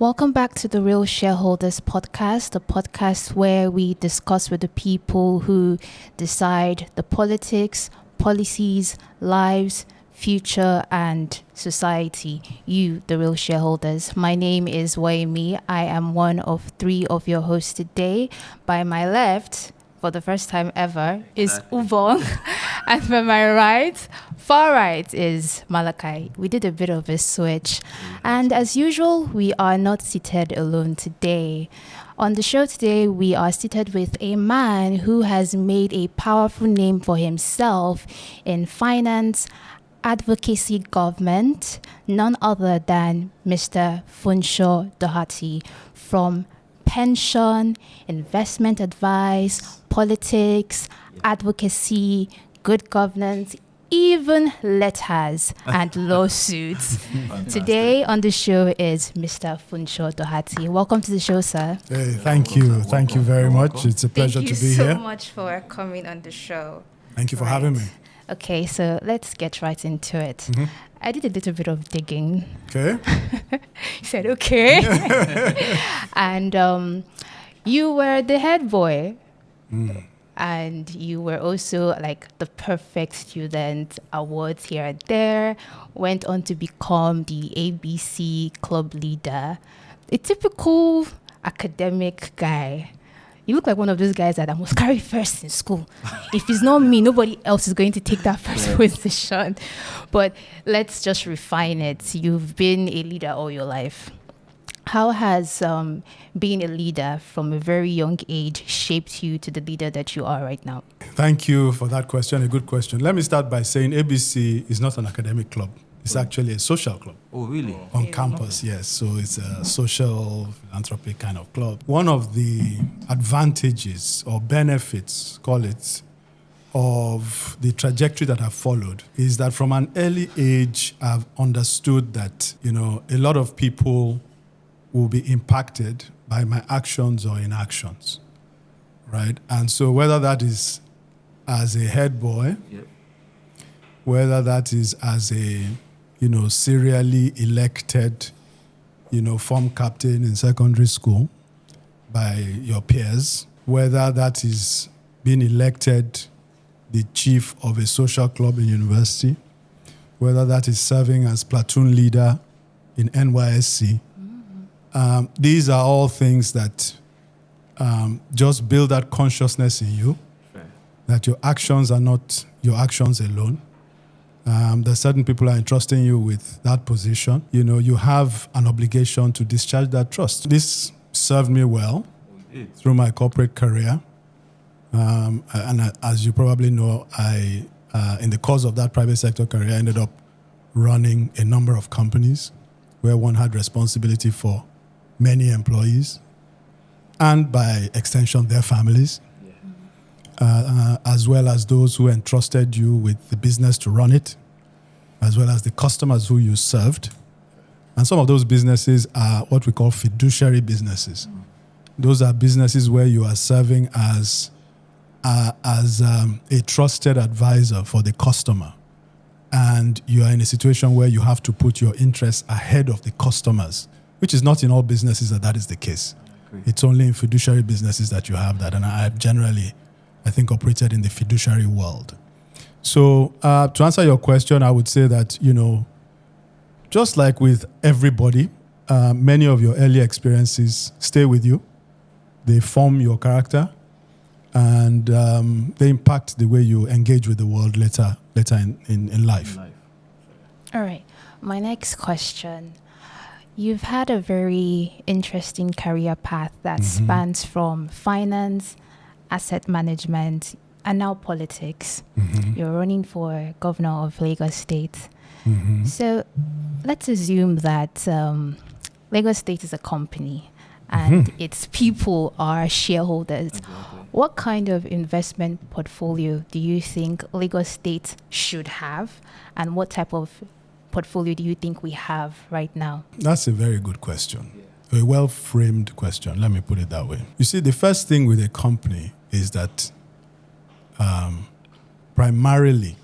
Welcome back to the Real Shareholders Podcast, the podcast where we discuss with the people who decide the politics, policies, lives, future, and society. You, the Real Shareholders. My name is Weyinmi. I am one of three of your hosts today. By my left, for the first time ever, is Ubong. And by my right, far right, is Malachi. We did a bit of a switch. And as usual, we are not seated alone today. On the show today, we are seated with a man who has made a powerful name for himself in finance, advocacy, government, none other than Mr. Funso Doherty, from pension, investment advice, politics, advocacy, good governance, even letters and lawsuits. Today on the show is Mr. Funso Doherty. Welcome to the show, sir. Hey, thank you. Thank you very much. It's a pleasure to be here. Thank you so much for coming on the show. Thank you for having me. Okay, so let's get right into it. Mm-hmm. I did a little bit of digging. Okay. He said, okay. And you were the head boy. And you were also like the perfect student, awards here and there, went on to become the ABC club leader, a typical academic guy. You look like one of those guys that I must carry first in school. If it's not me, nobody else is going to take that first position. But let's just refine it. You've been a leader all your life. How has being a leader from a very young age shaped you to the leader that you are right now? Thank you for that question, a good question. Let me start by saying ABC is not an academic club. It's actually a social club. Oh, really? On campus, yes. So it's a social, philanthropic kind of club. One of the advantages or benefits, call it, of the trajectory that I've followed is that from an early age, I've understood that, a lot of people will be impacted by my actions or inactions, right? And so whether that is as a head boy, whether that is as a, serially elected, form captain in secondary school by your peers, whether that is being elected the chief of a social club in university, whether that is serving as platoon leader in NYSC, these are all things that just build that consciousness in you, that your actions are not your actions alone. There's certain people are entrusting you with that position. You have an obligation to discharge that trust. This served me well through my corporate career. And as you probably know, I, in the course of that private sector career, ended up running a number of companies where one had responsibility for many employees and by extension their families, as well as those who entrusted you with the business to run it, as well as the customers who you served. And some of those businesses are what we call fiduciary businesses. Those are businesses where you are serving as a trusted advisor for the customer. And you are in a situation where you have to put your interests ahead of the customers, which is not in all businesses that is the case. It's only in fiduciary businesses that you have that. And I've generally, I think, operated in the fiduciary world. So to answer your question, I would say that, just like with everybody, many of your early experiences stay with you. They form your character and they impact the way you engage with the world later in life. All right. My next question. You've had a very interesting career path that spans from finance, asset management, and now politics. You're running for governor of Lagos State. So let's assume that Lagos State is a company and its people are shareholders. What kind of investment portfolio do you think Lagos State should have, and what type of portfolio do you think we have right now? That's a very good question. A well-framed question. Let me put it that way. You see, the first thing with a company is that primarily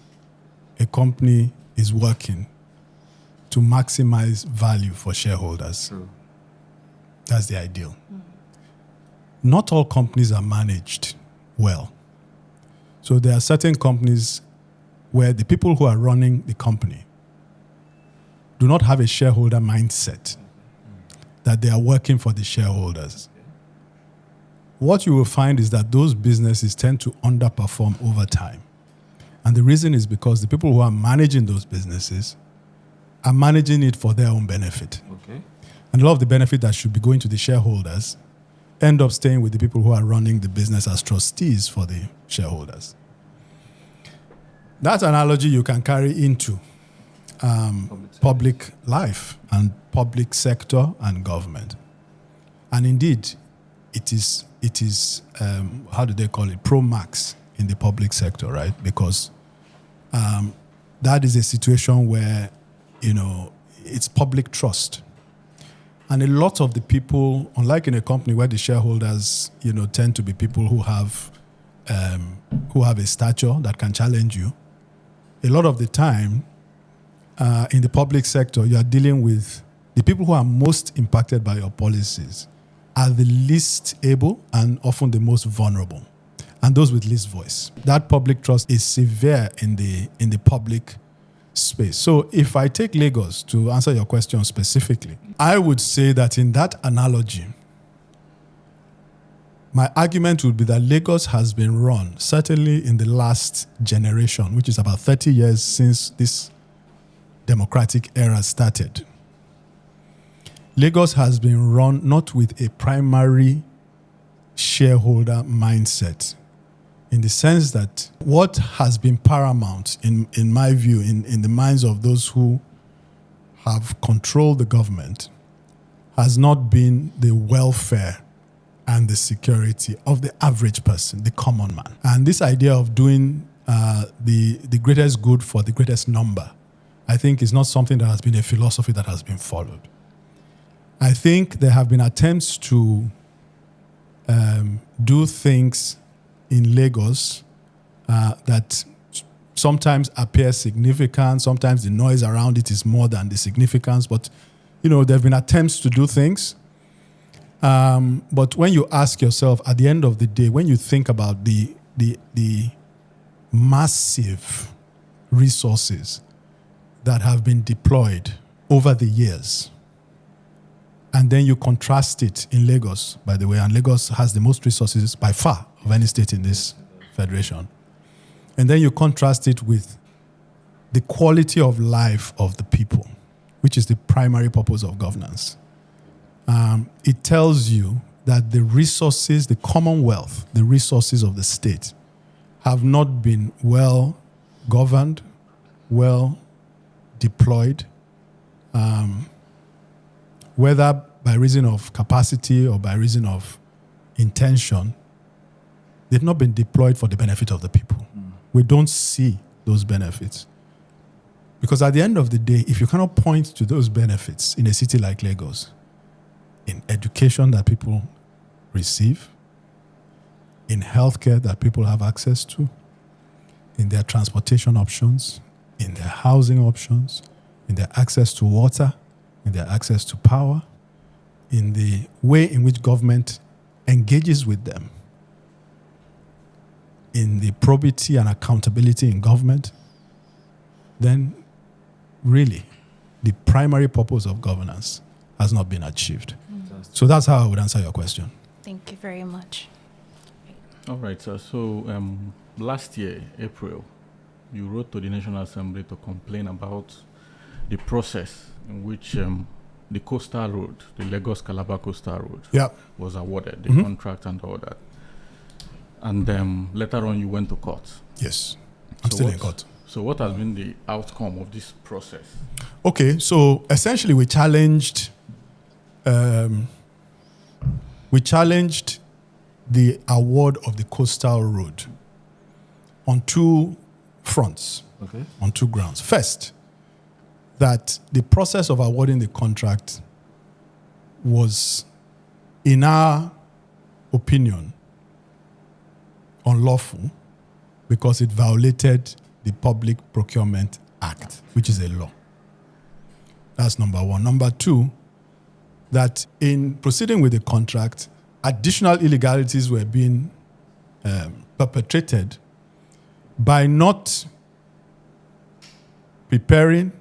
a company is working to maximize value for shareholders. That's the ideal. Not all companies are managed well. So there are certain companies where the people who are running the company do not have a shareholder mindset, that they are working for the shareholders. What you will find is that those businesses tend to underperform over time. And the reason is because the people who are managing those businesses are managing it for their own benefit. Okay. And a lot of the benefit that should be going to the shareholders end up staying with the people who are running the business as trustees for the shareholders. That analogy you can carry into public life and public sector and government. And indeed, it is how do they call it, pro-max in the public sector, right? Because that is a situation where, it's public trust. And a lot of the people, unlike in a company where the shareholders, tend to be people who have a stature that can challenge you, a lot of the time, in the public sector, you are dealing with the people who are most impacted by your policies are the least able and often the most vulnerable, and those with least voice. That public trust is severe in the public space. So if I take Lagos, to answer your question specifically, I would say that in that analogy, my argument would be that Lagos has been run, certainly in the last generation, which is about 30 years since this democratic era started. Lagos has been run not with a primary shareholder mindset, in the sense that what has been paramount, in my view, in the minds of those who have controlled the government, has not been the welfare and the security of the average person, the common man. And this idea of doing the greatest good for the greatest number, I think is not something that has been a philosophy that has been followed. I think there have been attempts to do things in Lagos that sometimes appear significant, sometimes the noise around it is more than the significance, but there have been attempts to do things. But when you ask yourself, at the end of the day, when you think about the massive resources that have been deployed over the years, and then you contrast it in Lagos, by the way, and Lagos has the most resources by far of any state in this federation, and then you contrast it with the quality of life of the people, which is the primary purpose of governance. It tells you that the resources, the commonwealth, the resources of the state have not been well governed, well deployed, whether by reason of capacity or by reason of intention. They've not been deployed for the benefit of the people. We don't see those benefits. Because at the end of the day, if you cannot point to those benefits in a city like Lagos, in education that people receive, in healthcare that people have access to, in their transportation options, in their housing options, in their access to water, in their access to power, in the way in which government engages with them, in the probity and accountability in government, then really the primary purpose of governance has not been achieved. So that's how I would answer your question. Thank you very much. All right, sir. So last year, April, you wrote to the National Assembly to complain about the process in which the coastal road, the Lagos-Calabar coastal road, was awarded, the contract and all that. And later on, you went to court. Yes, I'm still in court. So what has been the outcome of this process? Okay, so essentially we challenged the award of the coastal road on two fronts, on two grounds. First, that the process of awarding the contract was, in our opinion, unlawful because it violated the Public Procurement Act, which is a law. That's number one. Number two, that in proceeding with the contract, additional illegalities were being perpetrated by not preparing,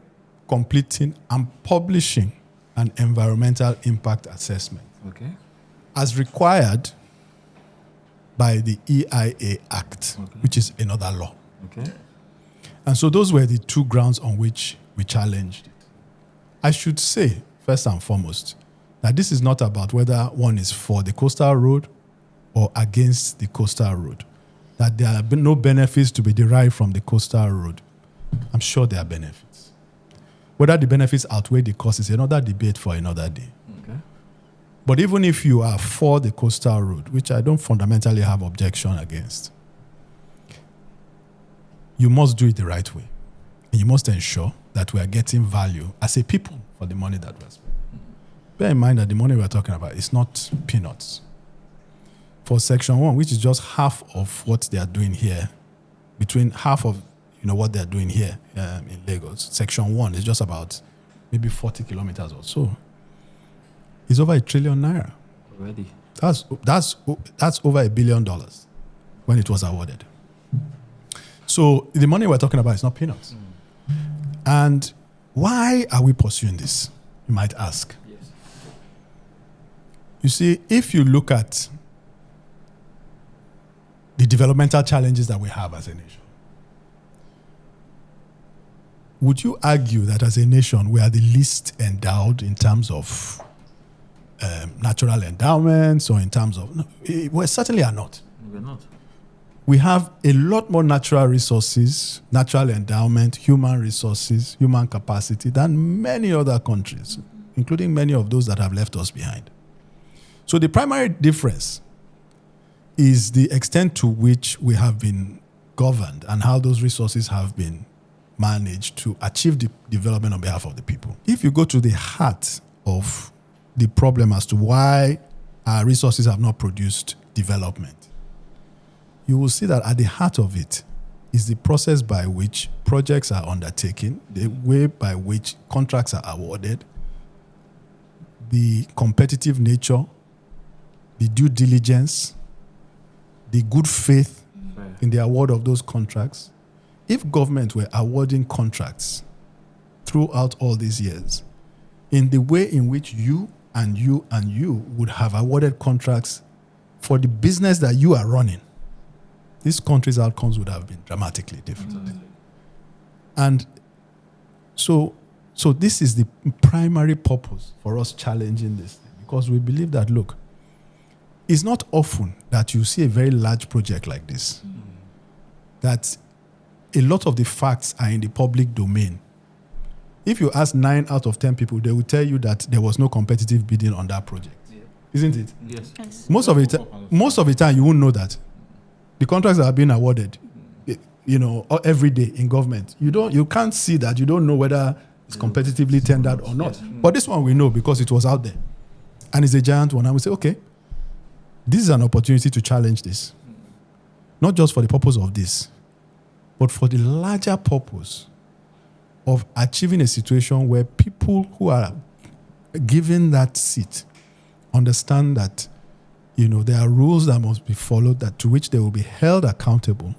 completing, and publishing an environmental impact assessment. Okay. As required by the EIA Act, which is another law. Okay. And so those were the two grounds on which we challenged it. I should say, first and foremost, that this is not about whether one is for the coastal road or against the coastal road. That there are no benefits to be derived from the coastal road. I'm sure there are benefits. Whether the benefits outweigh the cost is another debate for another day. Okay. But even if you are for the coastal road, which I don't fundamentally have objection against, you must do it the right way. And you must ensure that we are getting value as a people for the money that we are spending. Bear in mind that the money we are talking about is not peanuts. For Section 1, which is just half of what they are doing here, between half of what they are doing here in Lagos, Section 1 is just about maybe 40 kilometers or so. It's over ₦1 trillion. Already. That's over $1 billion when it was awarded. So the money we're talking about is not peanuts. And why are we pursuing this? You might ask. Yes. You see, if you look at the developmental challenges that we have as a nation, would you argue that as a nation we are the least endowed in terms of natural endowments or in terms of... No, we certainly are not. We're not. We have a lot more natural resources, natural endowment, human resources, human capacity than many other countries, including many of those that have left us behind. So the primary difference is the extent to which we have been governed and how those resources have been managed to achieve the development on behalf of the people. If you go to the heart of the problem as to why our resources have not produced development, you will see that at the heart of it is the process by which projects are undertaken, the way by which contracts are awarded, the competitive nature, the due diligence, the good faith in the award of those contracts. If government were awarding contracts throughout all these years in the way in which you and you and you would have awarded contracts for the business that you are running, this country's outcomes would have been dramatically different. And so this is the primary purpose for us challenging this thing, because we believe that, look, it's not often that you see a very large project like this, that a lot of the facts are in the public domain. If you ask 9 out of 10 people, they will tell you that there was no competitive bidding on that project. Yeah. Isn't it? Yes. Most of the time, you won't know that. The contracts that are being awarded, every day in government, you can't see that. You don't know whether it's competitively tendered or not. Yes. But this one we know because it was out there. And it's a giant one. And we say, okay, this is an opportunity to challenge this. Not just for the purpose of this, but for the larger purpose of achieving a situation where people who are given that seat understand that, there are rules that must be followed, that to which they will be held accountable,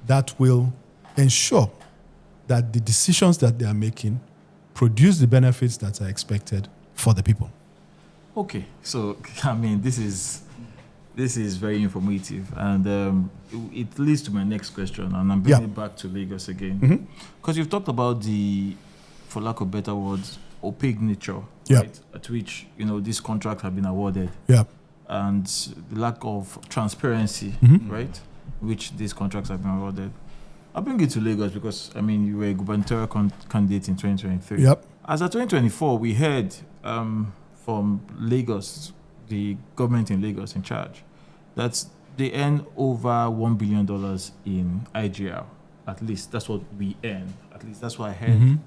that will ensure that the decisions that they are making produce the benefits that are expected for the people. Okay, so this is very informative, and it leads to my next question, and I'm bringing it back to Lagos again, because you've talked about the, for lack of better words, opaque nature, right, at which this contract have been awarded, and the lack of transparency, right, which these contracts have been awarded. I'll bring it to Lagos because you were a gubernatorial candidate in 2023. As of 2024, we heard from Lagos, the government in Lagos in charge, that they earn over $1 billion in IGR. At least that's what we earn. At least that's what I heard.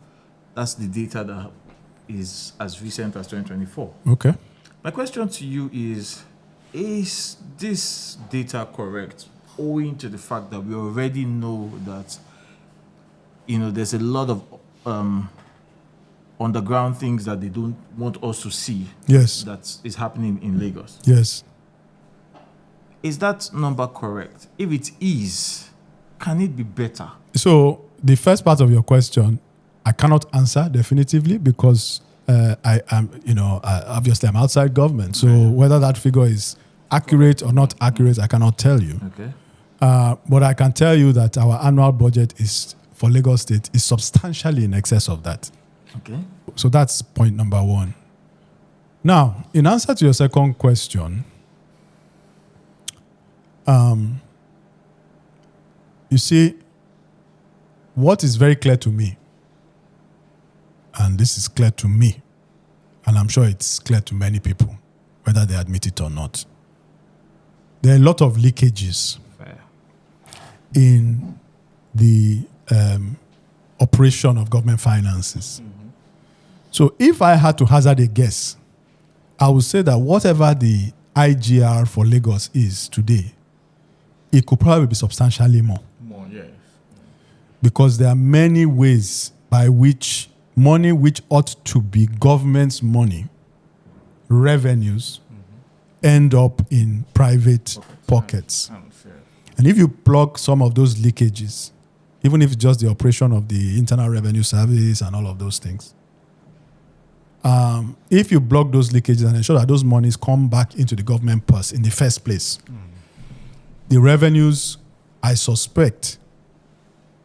That's the data that is as recent as 2024. Okay. My question to you is this data correct, owing to the fact that we already know that there's a lot of underground things that they don't want us to see. Yes. That is happening in Lagos. Yes. Is that number correct? If it is, can it be better? So the first part of your question, I cannot answer definitively because I am, obviously I'm outside government. So whether that figure is accurate or not accurate, I cannot tell you. Okay. But I can tell you that our annual budget is for Lagos State is substantially in excess of that. Okay. So that's point number one. Now, in answer to your second question, you see, what is very clear to me, and this is clear to me, and I'm sure it's clear to many people, whether they admit it or not, there are a lot of leakages in the operation of government finances. Mm-hmm. So if I had to hazard a guess, I would say that whatever the IGR for Lagos is today, it could probably be substantially more. More, yes. Because there are many ways by which money which ought to be government's money, revenues, end up in private pockets. And if you plug some of those leakages, even if it's just the operation of the Internal Revenue Service and all of those things, if you block those leakages and ensure that those monies come back into the government purse in the first place, the revenues, I suspect,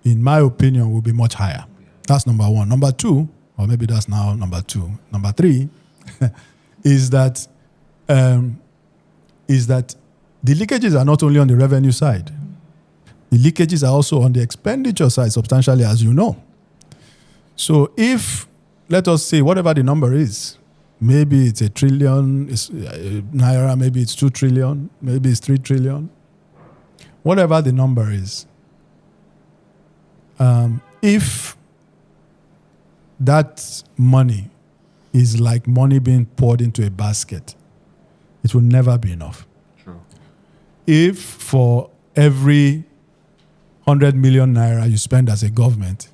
in my opinion, will be much higher. That's number one. Number two, or maybe that's now number two. Number three is that the leakages are not only on the revenue side. The leakages are also on the expenditure side substantially, as you know. So if, let us say, whatever the number is, maybe it's 1 trillion naira, maybe it's 2 trillion, maybe it's 3 trillion, whatever the number is, if that money is like money being poured into a basket, it will never be enough. True. If for every 100 million naira you spend as a government,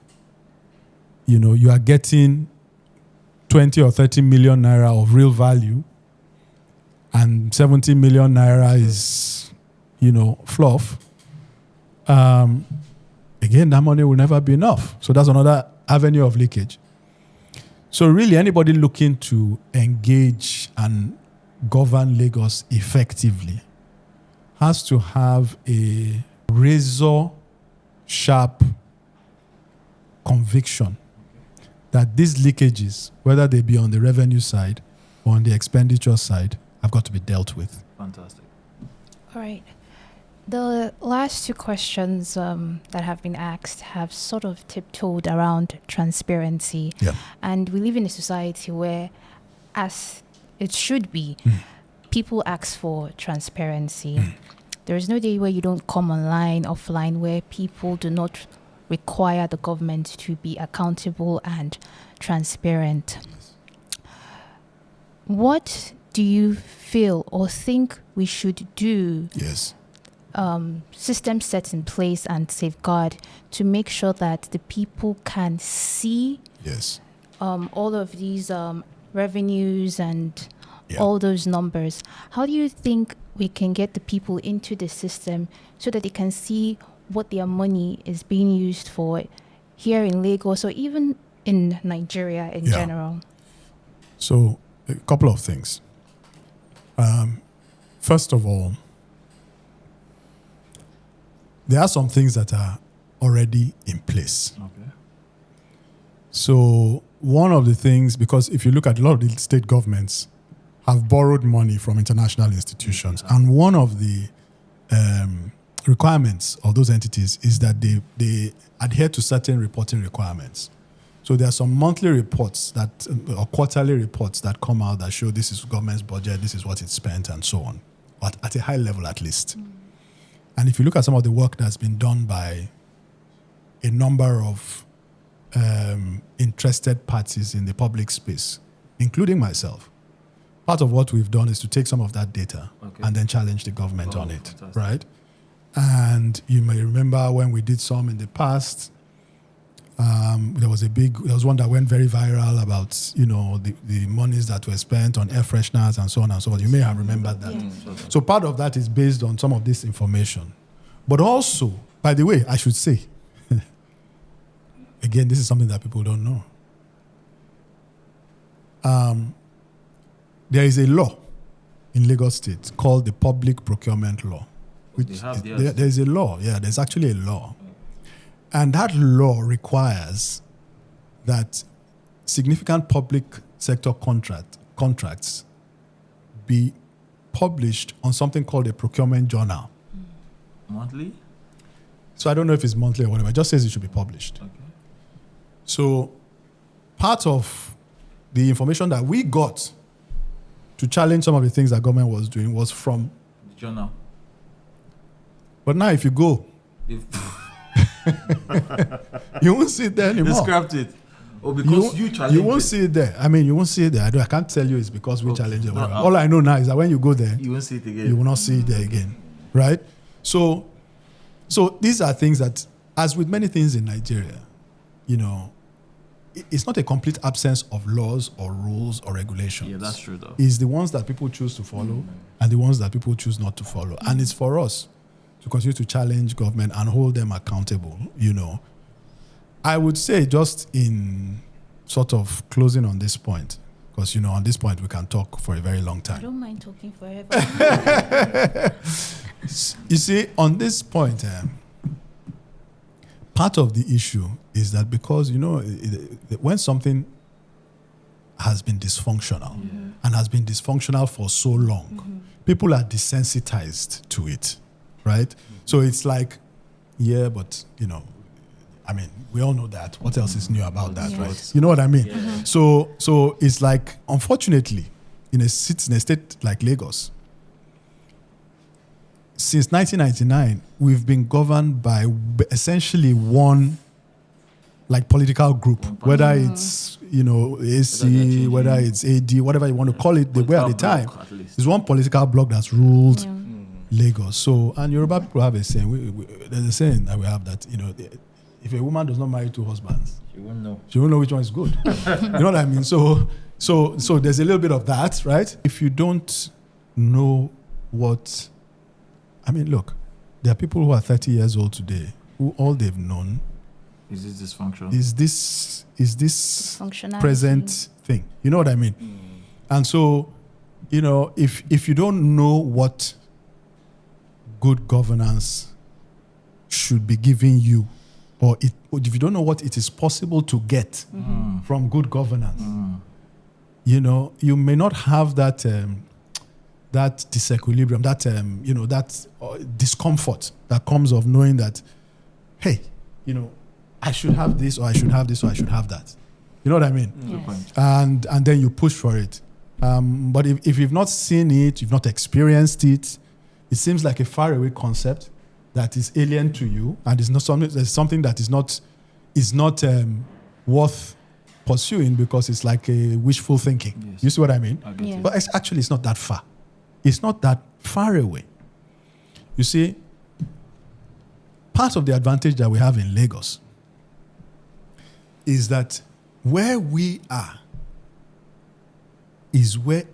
you are getting 20 or 30 million naira of real value, and 70 million naira is, fluff, again, that money will never be enough. So that's another avenue of leakage. So really, anybody looking to engage and govern Lagos effectively has to have a razor-sharp conviction that these leakages, whether they be on the revenue side or on the expenditure side, have got to be dealt with. Fantastic. All right. The last two questions that have been asked have sort of tiptoed around transparency. Yeah. And we live in a society where, as it should be, people ask for transparency. There is no day where you don't come online, offline, where people do not require the government to be accountable and transparent. What do you feel or think we should do? Yes. Systems set in place and safeguard to make sure that the people can see Yes. all of these revenues and all those numbers. How do you think we can get the people into the system so that they can see what their money is being used for here in Lagos or even in Nigeria in general? So, a couple of things. First of all, there are some things that are already in place. Okay. So one of the things, because if you look at a lot of the state governments have borrowed money from international institutions, and one of the requirements of those entities is that they adhere to certain reporting requirements. So there are some monthly reports or quarterly reports that come out that show this is government's budget, this is what it's spent, and so on, at a high level at least. And if you look at some of the work that's been done by a number of interested parties in the public space, including myself, part of what we've done is to take some of that data and then challenge the government on it, right? And you may remember when we did some in the past, There was one that went very viral about, the monies that were spent on air fresheners and so on and so forth. You may have remembered that. So part of that is based on some of this information. But also, by the way, I should say, again, this is something that people don't know. There is a law in Lagos State called the Public Procurement Law. There is a law. Yeah, there's actually a law. And that law requires that significant public sector contracts be published on something called a procurement journal. Monthly? So I don't know if it's monthly or whatever. It just says it should be published. Okay. So part of the information that we got to challenge some of the things that government was doing was from The journal. But now if you go, you won't see it there anymore. They scrapped it. Oh, because you challenged You won't see it there. I mean, you won't see it there. I can't tell you it's because we challenged it. All I know now is that when you go there, you won't see it again. You will not see it there again. Right? So these are things that, as with many things in Nigeria, it's not a complete absence of laws or rules or regulations. Yeah, that's true though. It's the ones that people choose to follow and the ones that people choose not to follow. And it's for us to continue to challenge government and hold them accountable, I would say, just in sort of closing on this point, because, on this point we can talk for a very long I time. don't mind talking forever. You see, on this point, part of the issue is that because, when something has been dysfunctional and has been dysfunctional for so long, people are desensitized to it, right? So it's like, yeah, but, we all know that. What else is new about that, right? You know what I mean? Yeah. So it's like, unfortunately, in a state like Lagos, since 1999, we've been governed by essentially one political group, whether it's, AC, whether it's AD, whatever you want to call it, they were at the time. There's one political bloc that's ruled Lagos. So, and Yoruba people have a saying, there's a saying that we have that, if a woman does not marry two husbands, She won't know. She won't know which one is good. You know what I mean? So there's a little bit of that, right? If you don't know what, look, there are people who are 30 years old today who all they've known is this dysfunction? Is this Functionality. present thing. You know what I mean? And so, if you don't know what good governance should be giving you, or if you don't know what it is possible to get from good governance, you may not have that disequilibrium, that discomfort that comes of knowing that, hey, I should have this, or I should have this, or I should have that. You know what I mean? Yes. And then you push for it. But if you've not seen it, you've not experienced it, it seems like a faraway concept that is alien to you, and it's not something that is not worth pursuing because it's like a wishful thinking. Yes. You see what I mean? I get Yeah. it. But it's not that far. It's not that far away. You see, part of the advantage that we have in Lagos is that where we are is where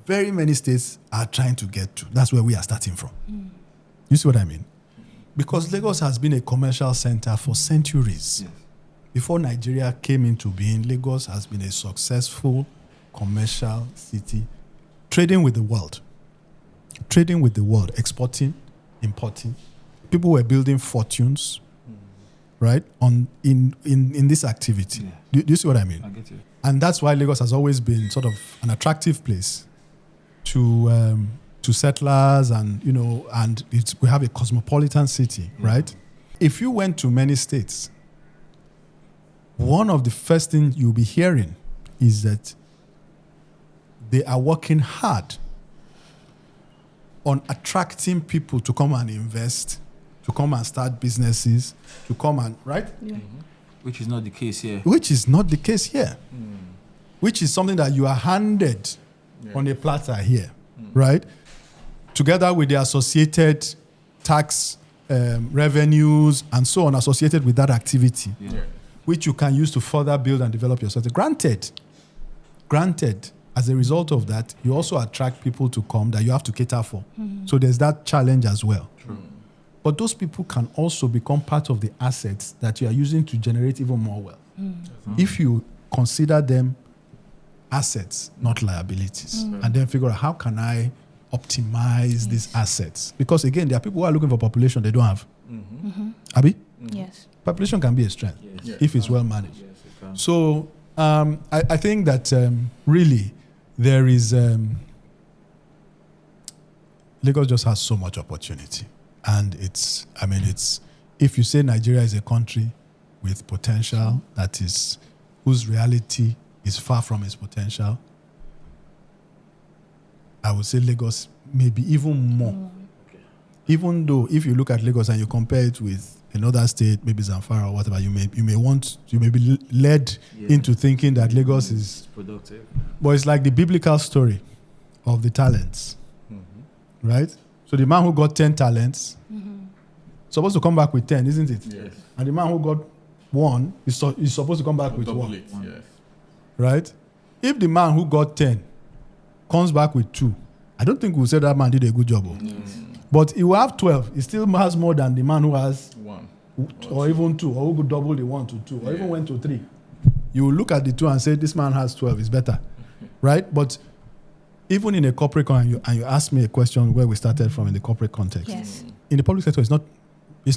very many states are trying to get to. That's where we are starting from. You see what I mean? Because Lagos has been a commercial center for centuries. Yes. Before Nigeria came into being, Lagos has been a successful commercial city, trading with the world, exporting, importing. People were building fortunes, right, in this activity. Yeah. Do you see what I mean? I get it. And that's why Lagos has always been sort of an attractive place to settlers, and we have a cosmopolitan city, right? If you went to many states, one of the first things you'll be hearing is that they are working hard on attracting people to come and invest, to come and start businesses, to come and, right? Yeah. Which is not the case here. Which is not the case here. Which is something that you are handed on a platter here, right? Together with the associated tax revenues and so on associated with that activity. Yeah. which you can use to further build and develop yourself. Granted, as a result of that, you also attract people to come that you have to cater for. So there's that challenge as well. True. But those people can also become part of the assets that you are using to generate even more wealth. If you consider them assets, not liabilities, and then figure out how can I optimize these assets. Because again, there are people who are looking for population they don't have. Abi? Yes. Population can be a strength if it's well managed. Yes, it can. So I think that really there is Lagos just has so much opportunity, and it's if you say Nigeria is a country with potential that is whose reality is far from its potential, I would say Lagos maybe even more. Even though if you look at Lagos and you compare it with another state, maybe Zamfara or whatever, you may be led into thinking that Lagos is productive. But it's like the biblical story of the talents, right? So the man who got 10 talents supposed to come back with 10, isn't it? Yes. And the man who got 1 is supposed to come back with Double 1, it, yes. right? If the man who got 10 comes back with 2, I don't think we'll say that man did a good job. But he will have 12. He still has more than the man who has 1. or even 2, or who could double the 1 to 2, or even went to 3. You will look at the 2 and say, this man has 12, it's better, right? But even in a corporate context, and you asked me a question where we started from in the corporate context. Yes. In the public sector, it's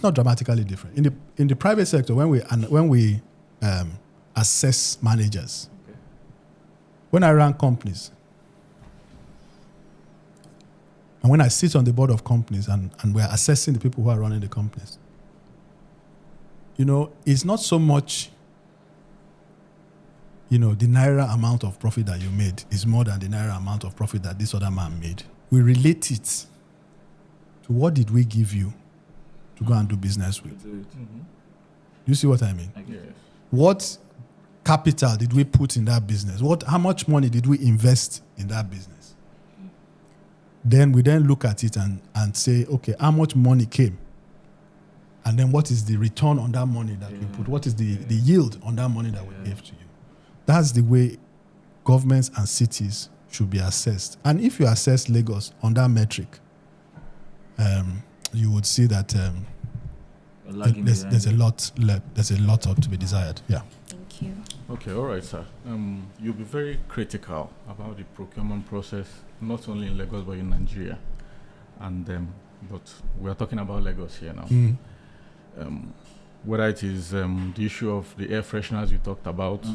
not dramatically different. In the private sector, when we assess managers, when I run companies, and when I sit on the board of companies and we're assessing the people who are running the companies, it's not so much, the naira amount of profit that you made is more than the naira amount of profit that this other man made. We relate it to what did we give you to go and do business with. You see what I mean? Yes. What capital did we put in that business? How much money did we invest in that business? Then we look at it and say, okay, how much money came? And then what is the return on that money that we put? What is the yield on that money that we gave to you? That's the way governments and cities should be assessed. And if you assess Lagos on that metric, you would see that there's a lot to be desired. Yeah. Thank you. Okay, all right, sir. You'll be very critical about the procurement process, not only in Lagos but in Nigeria. And but we are talking about Lagos here now. Whether it is the issue of the air fresheners you talked about,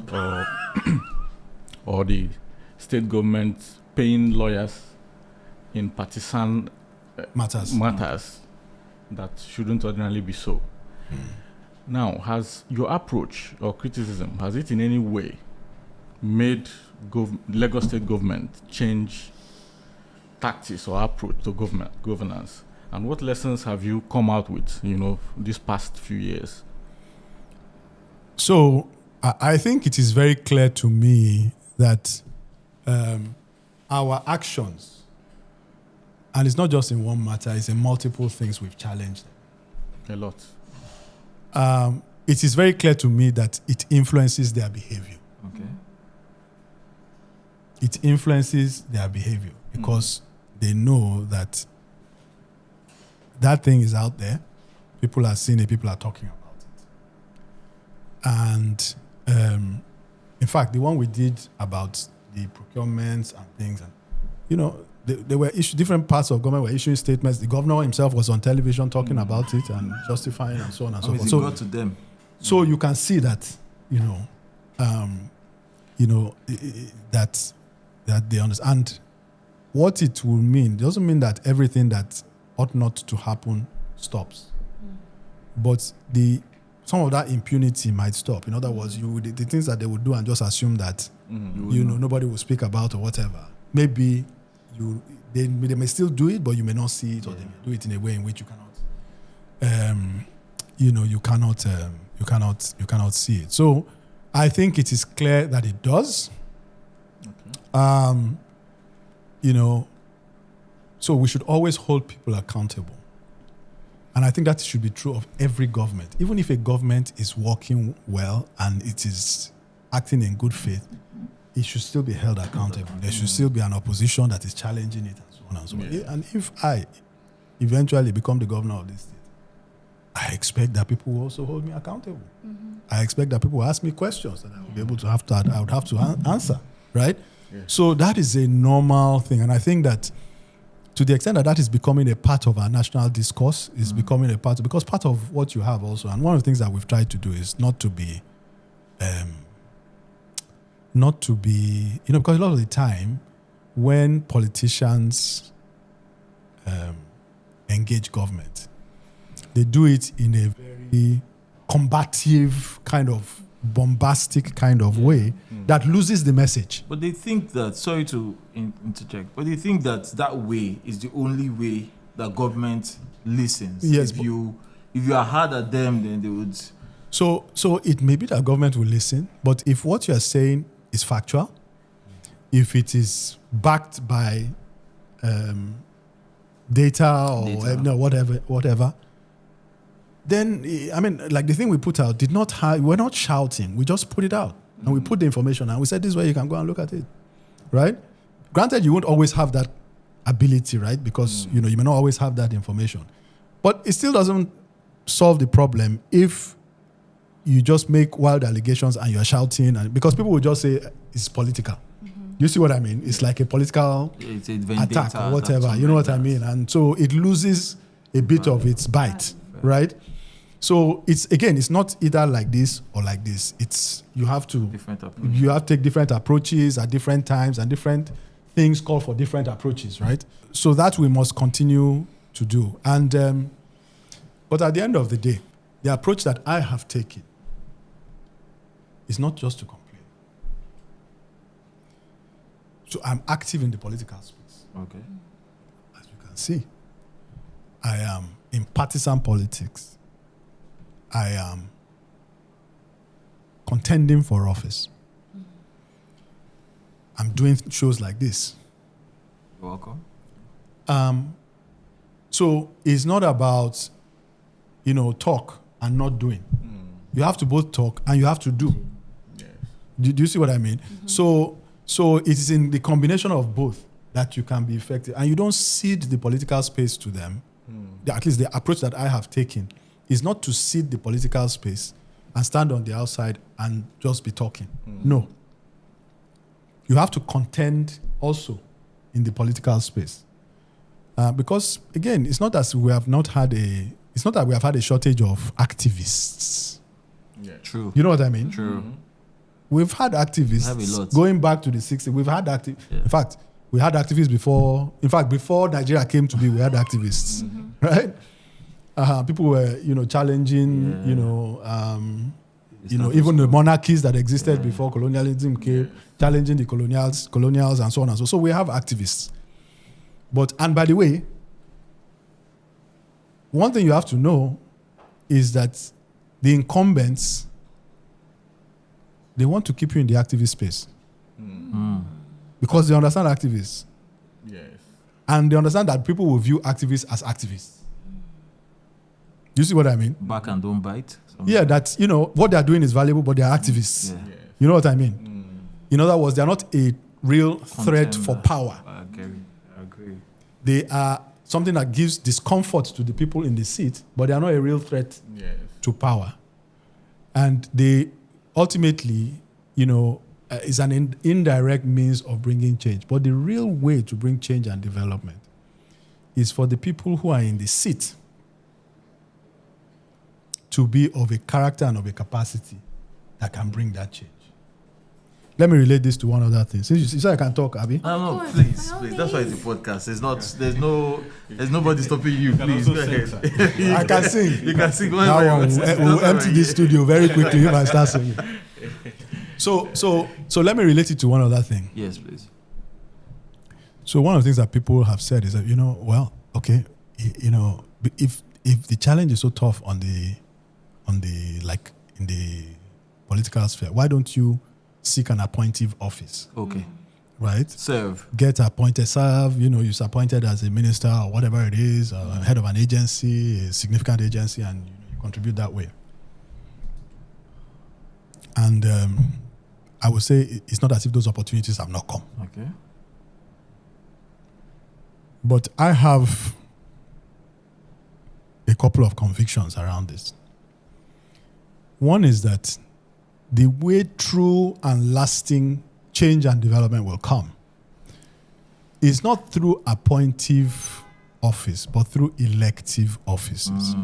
or the state government paying lawyers in partisan matters that shouldn't ordinarily be so. Now, has your approach or criticism, has it in any way made Lagos state government change tactics or approach to governance? And what lessons have you come out with, these past few years? So, I think it is very clear to me that our actions, and it's not just in one matter, it's in multiple things we've challenged. A lot. It is very clear to me that it influences their behavior. Okay. It influences their behavior because they know that thing is out there. People are seeing it. People are talking about it. And in fact, the one we did about the procurements and things, and there were different parts of government were issuing statements. The governor himself was on television talking about it and justifying and so on and so forth. So got to them. So you can see that, that they understand what it will mean. It doesn't mean that everything that ought not to happen stops, but some of that impunity might stop. In other words, the things that they would do and just assume that nobody will speak about or whatever. Maybe they may still do it, but you may not see it, or they may do it in a way in which you cannot see it. So I think it is clear that it does. Okay. So we should always hold people accountable. And I think that should be true of every government. Even if a government is working well and it is acting in good faith, it should still be held accountable. There should still be an opposition that is challenging it and so on and so on. Yeah. And if I eventually become the governor of this state, I expect that people will also hold me accountable. I expect that people will ask me questions that I will be able to I would have to answer, right? Yeah. So that is a normal thing. And I think that to the extent that that is becoming a part of our national discourse, is becoming a part, because part of what you have also, and one of the things that we've tried to do is not to be, because a lot of the time when politicians engage government, they do it in a very combative, kind of bombastic kind of way that loses the message. But they think that, sorry to interject, but they think that way is the only way that government listens. Yes, if you are hard at them, then they would. So it may be that government will listen, but if what you are saying is factual, if it is backed by data or whatever, then, I mean, like the thing we put out we're not shouting. We just put it out. And we put the information and we said, this is where you can go and look at it. Right? Granted, you won't always have that ability, right? Because, you may not always have that information. But it still doesn't solve the problem if you just make wild allegations and you're shouting. Because people will just say it's political. You see what I mean? It's like a political attack or whatever. You know what I mean? And so it loses a bit of its bite, right? So it's not either like this or like this. You have to take different approaches at different times, and different things call for different approaches, right? So that we must continue to do. And but at the end of the day, the approach that I have taken is not just to complain. So I'm active in the political space. Okay. As you can see, I am in partisan politics. I am contending for office. I'm doing shows like this. You're welcome. So it's not about, talk and not doing. You have to both talk and you have to do. Yes. Do you see what I mean? So it is in the combination of both that you can be effective. And you don't cede the political space to them. At least the approach that I have taken is not to cede the political space and stand on the outside and just be talking. No. You have to contend also in the political space. Because, again, it's not that we have had a shortage of activists. Yeah. True. You know what I mean? True. We've had activists We have a lot. going back to the 60s. We've had in fact, we had activists before. In fact, before Nigeria came to be, we had activists, right? People were, challenging, even the monarchies that existed before colonialism came, challenging the colonials, and so on and so on. So we have activists. And by the way, one thing you have to know is that the incumbents, they want to keep you in the activist space. Because they understand activists. Yes. And they understand that people will view activists as activists. Do you see what I mean? Back and don't bite. Yeah, that, what they're doing is valuable, but they're activists. Yeah. Yes. You know what I mean? In other words, they're not a real threat for power. I agree. They are something that gives discomfort to the people in the seat, but they are not a real threat Yes. to power. And they ultimately, is an indirect means of bringing change. But the real way to bring change and development is for the people who are in the seat to be of a character and of a capacity that can bring that change. Let me relate this to one other thing. Since you said I can talk, Abby. No, please. That's why it's a podcast. There's nobody stopping you. Please go ahead. I can sing. You can sing. Now we'll empty this studio very quickly if I start singing. So let me relate it to one other thing. Yes, please. So one of the things that people have said is that, if the challenge is so tough in the political sphere, why don't you seek an appointive office? Okay. right? Serve. Get appointed, serve. You're appointed as a minister or whatever it is, head of an agency, a significant agency, and you contribute that way. And I would say it's not as if those opportunities have not come. Okay. But I have a couple of convictions around this. One is that the way true and lasting change and development will come is not through appointive office, but through elective offices.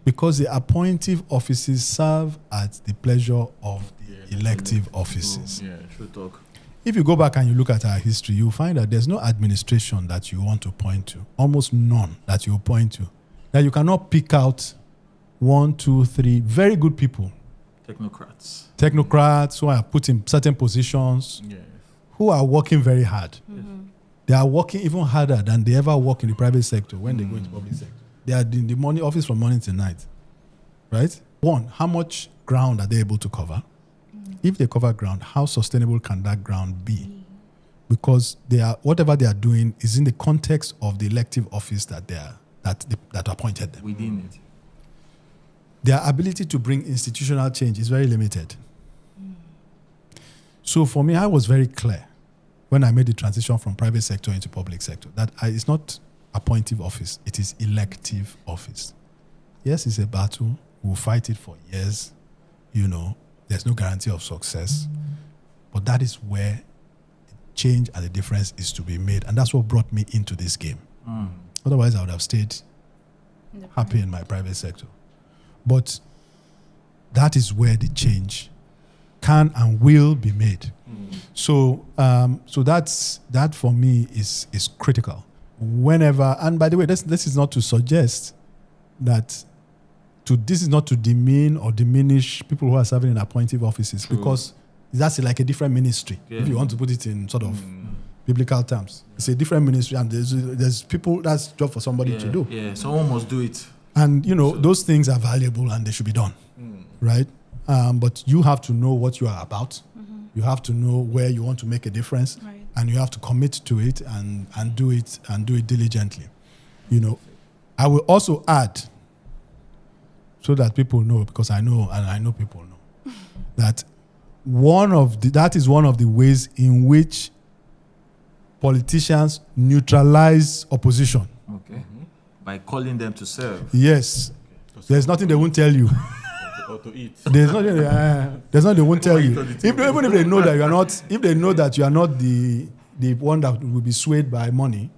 Because the appointive offices serve at the pleasure of the elective offices. Yeah, true talk. If you go back and you look at our history, you'll find that there's no administration that you want to point to, almost none that you point to, that you cannot pick out 1, 2, 3 very good people. Technocrats who are put in certain positions, who are working very hard. They are working even harder than they ever work in the private sector when they go into public sector. They are in the money office from morning till night. Right? One, how much ground are they able to cover? If they cover ground, how sustainable can that ground be? Because whatever they are doing is in the context of the elective office that appointed them. Within it. Their ability to bring institutional change is very limited. So for me, I was very clear when I made the transition from private sector into public sector that it's not appointive office, it is elective office. Yes, it's a battle. We'll fight it for years. There's no guarantee of success. But that is where the change and the difference is to be made. And that's what brought me into this game. Otherwise, I would have stayed happy in my private sector. But that is where the change can and will be made. So that for me is critical. Whenever, and by the way, this is not to suggest that this is not to demean or diminish people who are serving in appointive offices. True. Because that's like a different ministry. If you want to put it in sort of biblical terms, it's a different ministry, and there's people that's job for somebody to do. Yeah, someone must do it. And those things are valuable and they should be done, right? But you have to know what you are about. You have to know where you want to make a difference, right. And you have to commit to it and do it diligently. I will also add, so that people know, because I know and I know people know, that that is one of the ways in which politicians neutralize opposition. Okay. By calling them to serve. Yes. There's nothing they won't tell you. Or to eat. There's nothing they won't tell you. Even if they know that you are not, if they know that you are not the one that will be swayed by money,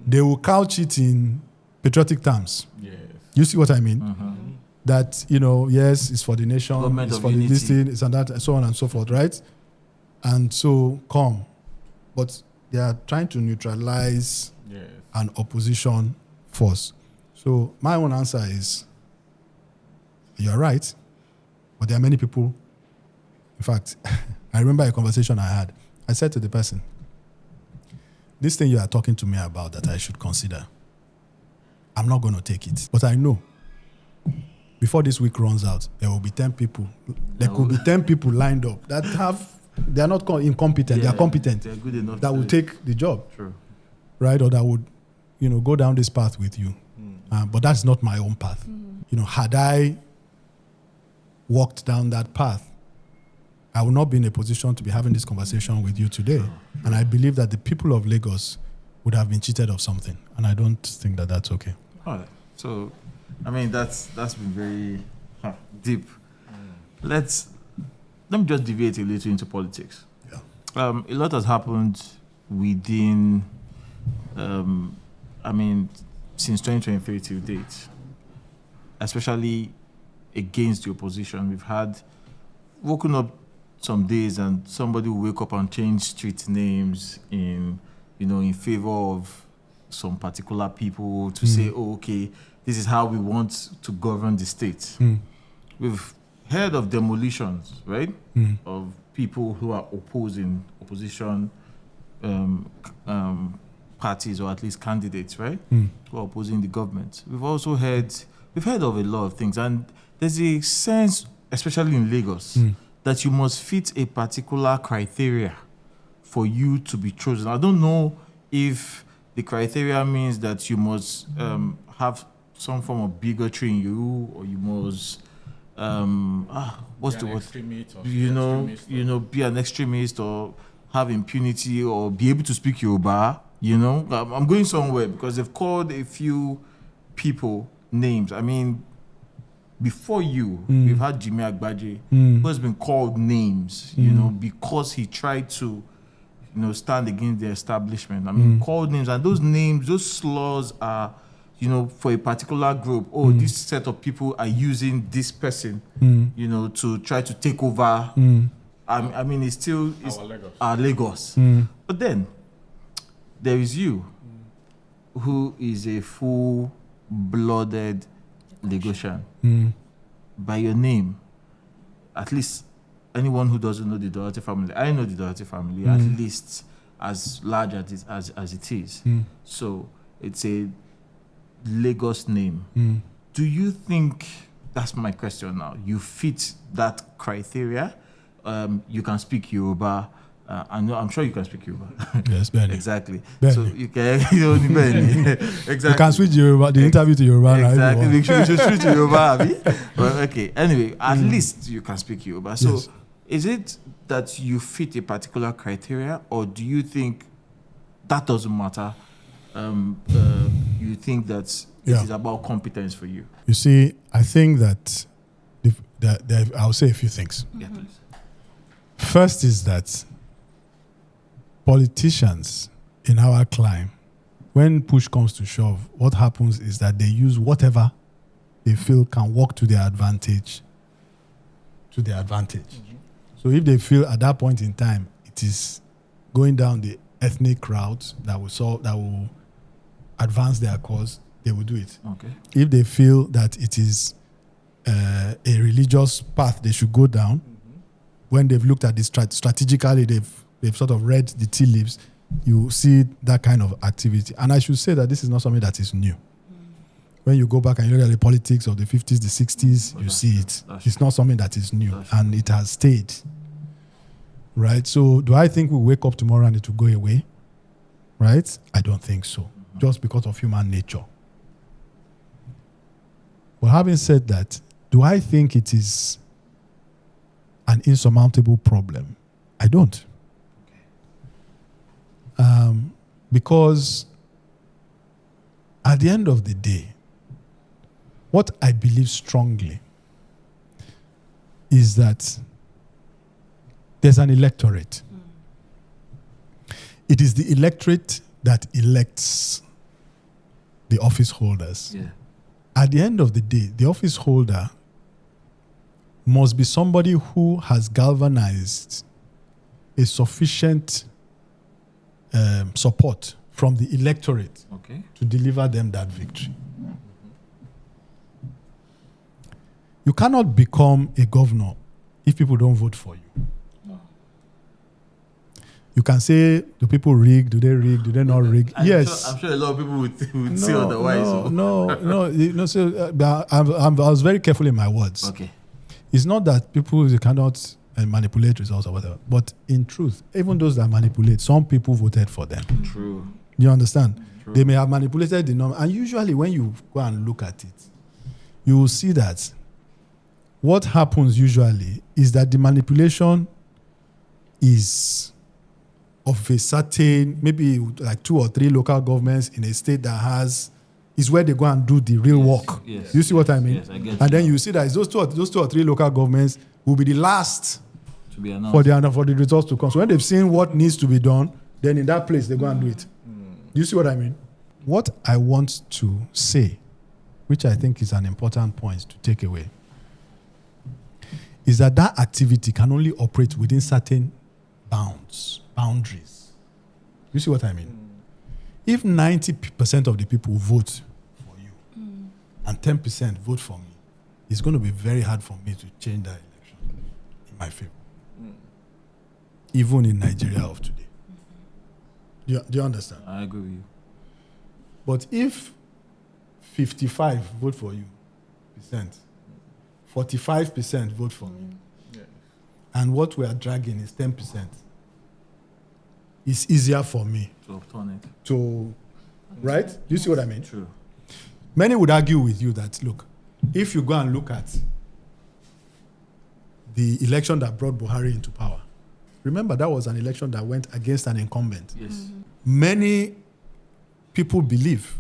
they will couch it in patriotic terms. Yes. You see what I mean? That, yes, it's for the nation, Government it's of for unity. this thing, it's and that, and so on and so forth, right? And so come. But they are trying to neutralize an opposition force. So my own answer is, you're right, but there are many people. In fact, I remember a conversation I had. I said to the person, this thing you are talking to me about that I should consider, I'm not going to take it. But I know before this week runs out, there will be 10 people. There could be 10 people lined up that they are not incompetent, they are competent. They're good enough that will take the job. True. Right? Or that would, go down this path with you. But that's not my own path. Had I walked down that path, I would not be in a position to be having this conversation with you today. And I believe that the people of Lagos would have been cheated of something. And I don't think that that's okay. All right. So, that's been very deep. Let me just deviate a little into politics. Yeah. A lot has happened within, since 2023 till date, especially against the opposition. We've woken up some days and somebody will wake up and change street names in favor of some particular people to say, oh, okay, this is how we want to govern the state. We've heard of demolitions, right? Of people who are opposition parties, or at least candidates, right? Who are opposing the government. We've heard of a lot of things, and there's a sense, especially in Lagos, that you must fit a particular criteria for you to be chosen? I don't know if the criteria means that you must have some form of bigotry in you, or you must what's the word? Be an extremist, or have impunity, or be able to speak Yoruba. I'm going somewhere because they've called a few people names. I mean, before you, we've had Jimmy Agbaje, who has been called names, because he tried to, stand against the establishment. I mean, called names, and those slurs are, for a particular group. This set of people are using this person, to try to take over. I mean, it's our Lagos. But then there is you, who is a full-blooded Lagosian. By your name, at least anyone who doesn't know the Doherty family, I know the Doherty family, at least as large as it is. So it's a Lagos name. Do you think, that's my question now, you fit that criteria? You can speak Yoruba. I'm sure you can speak Yoruba. Yes, Benny. Exactly. Benny. So you can, Benny. Exactly. You can switch Yoruba, the interview to Yoruba. Exactly. We should switch to Yoruba, Abi. Well, okay. Anyway, at least you can speak Yoruba. So, yes. Is it that you fit a particular criteria, or do you think that doesn't matter? You think that it is about competence for you? You see, I think that I'll say a few things. Yeah, please. First is that politicians in our climb, when push comes to shove, what happens is that they use whatever they feel can work to their advantage. So if they feel at that point in time it is going down the ethnic route that will advance their cause, they will do it. Okay. If they feel that it is a religious path they should go down, when they've looked at this strategically, they've sort of read the tea leaves, you see that kind of activity. And I should say that this is not something that is new. When you go back and you look at the politics of the 50s, the 60s, you see it. It's not something that is new, and it has stayed. Right? So do I think we'll wake up tomorrow and it will go away? Right? I don't think so. Just because of human nature. But having said that, do I think it is an insurmountable problem? I don't. Because at the end of the day, what I believe strongly is that there's an electorate. It is the electorate that elects the office holders. Yeah. At the end of the day, the office holder must be somebody who has galvanized a sufficient support from the electorate to deliver them that victory. You cannot become a governor if people don't vote for you. You can say, do people rig? Do they rig? Do they not rig? Yes. I'm sure a lot of people would say otherwise. So I was very careful in my words. Okay. It's not that people cannot manipulate results or whatever. But in truth, even those that manipulate, some people voted for them. True. You understand? True. They may have manipulated the number. And usually when you go and look at it, you will see that what happens usually is that the manipulation is of a certain, maybe like 2 or 3 local governments in a state that is where they go and do the real work. Yes, you see what I mean? Yes, I get and then you see that it's those two or three local governments will be the last to be announced for the results to come. So when they've seen what needs to be done, then in that place they go and do it. You see what I mean? What I want to say, which I think is an important point to take away, is that activity can only operate within certain boundaries. You see what I mean? If 90% of the people vote for you and 10% vote for me, it's going to be very hard for me to change that election in my favor. Even in Nigeria of today. Do you understand? I agree with you. But if 55 vote for you, 45% vote for me, and what we are dragging is 10%, it's easier for me To upturn it. to, right? Do you see what I mean? True. Many would argue with you that, look, if you go and look at the election that brought Buhari into power, remember that was an election that went against an incumbent. Yes. Many people believe,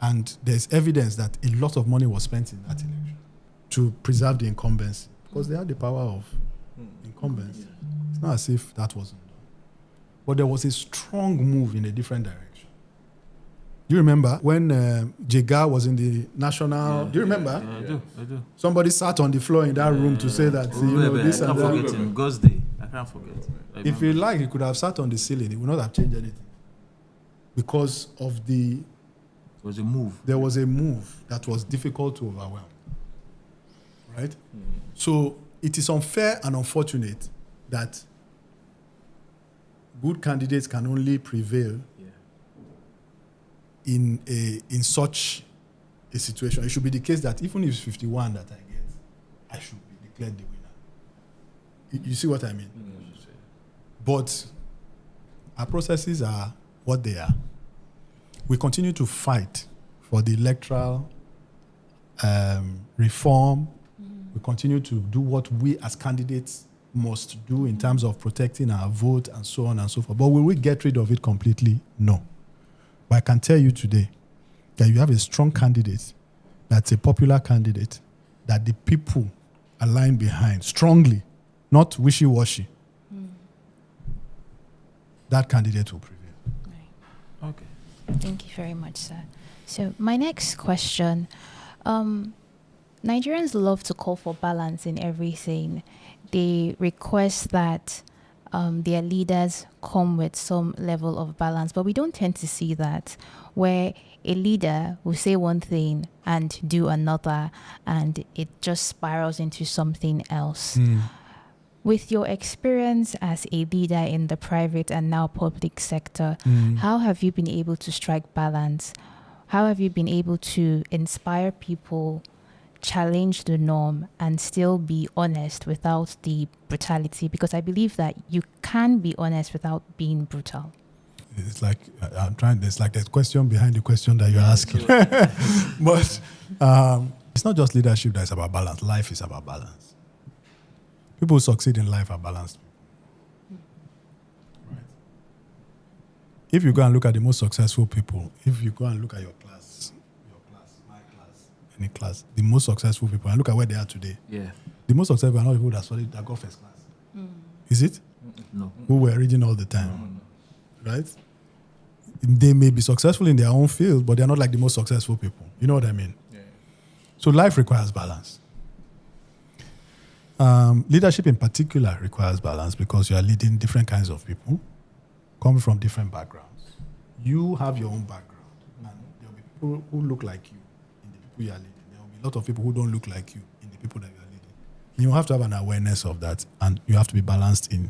and there's evidence that a lot of money was spent in that election to preserve the incumbency because they had the power of incumbency. It's not as if that wasn't done. But there was a strong move in a different direction. Do you remember when Jega was in the national? Do you remember? Yeah, I do. Somebody sat on the floor in that room to say that, this I and can't that. forget him. God's Day. I can't forget. If you like, he could have sat on the ceiling. It would not have changed anything. Because of It was a move. there was a move that was difficult to overwhelm. Right? So it is unfair and unfortunate that good candidates can only prevail in such a situation. It should be the case that even if it's 51 that I get, I should be declared the winner. You see what I mean? But our processes are what they are. We continue to fight for the electoral reform. We continue to do what we as candidates must do in terms of protecting our vote and so on and so forth. But will we get rid of it completely? No. But I can tell you today that you have a strong candidate, that's a popular candidate, that the people align behind strongly, not wishy-washy. That candidate will prevail. Right. Okay. Thank you very much, sir. So my next question, Nigerians love to call for balance in everything. They request that their leaders come with some level of balance, but we don't tend to see that, where a leader will say one thing and do another, and it just spirals into something else. With your experience as a leader in the private and now public sector, how have you been able to strike balance? How have you been able to inspire people, challenge the norm, and still be honest without the brutality? Because I believe that you can be honest without being brutal. It's like there's like a question behind the question that you're asking. But it's not just leadership that is about balance. Life is about balance. People who succeed in life are balanced. Right? If you go and look at the most successful people, if you go and look at your class, my class, any class, the most successful people, and look at where they are today. Yeah. The most successful are not people that got first class. Is it? No. Who were reading all the time. Right? They may be successful in their own field, but they're not like the most successful people. You know what I mean? Yeah. So life requires balance. Leadership in particular requires balance because you are leading different kinds of people coming from different backgrounds. You have your own background, and there will be people who look like you in the people you are leading. There will be a lot of people who don't look like you in the people that you are leading. And you have to have an awareness of that, and you have to be balanced in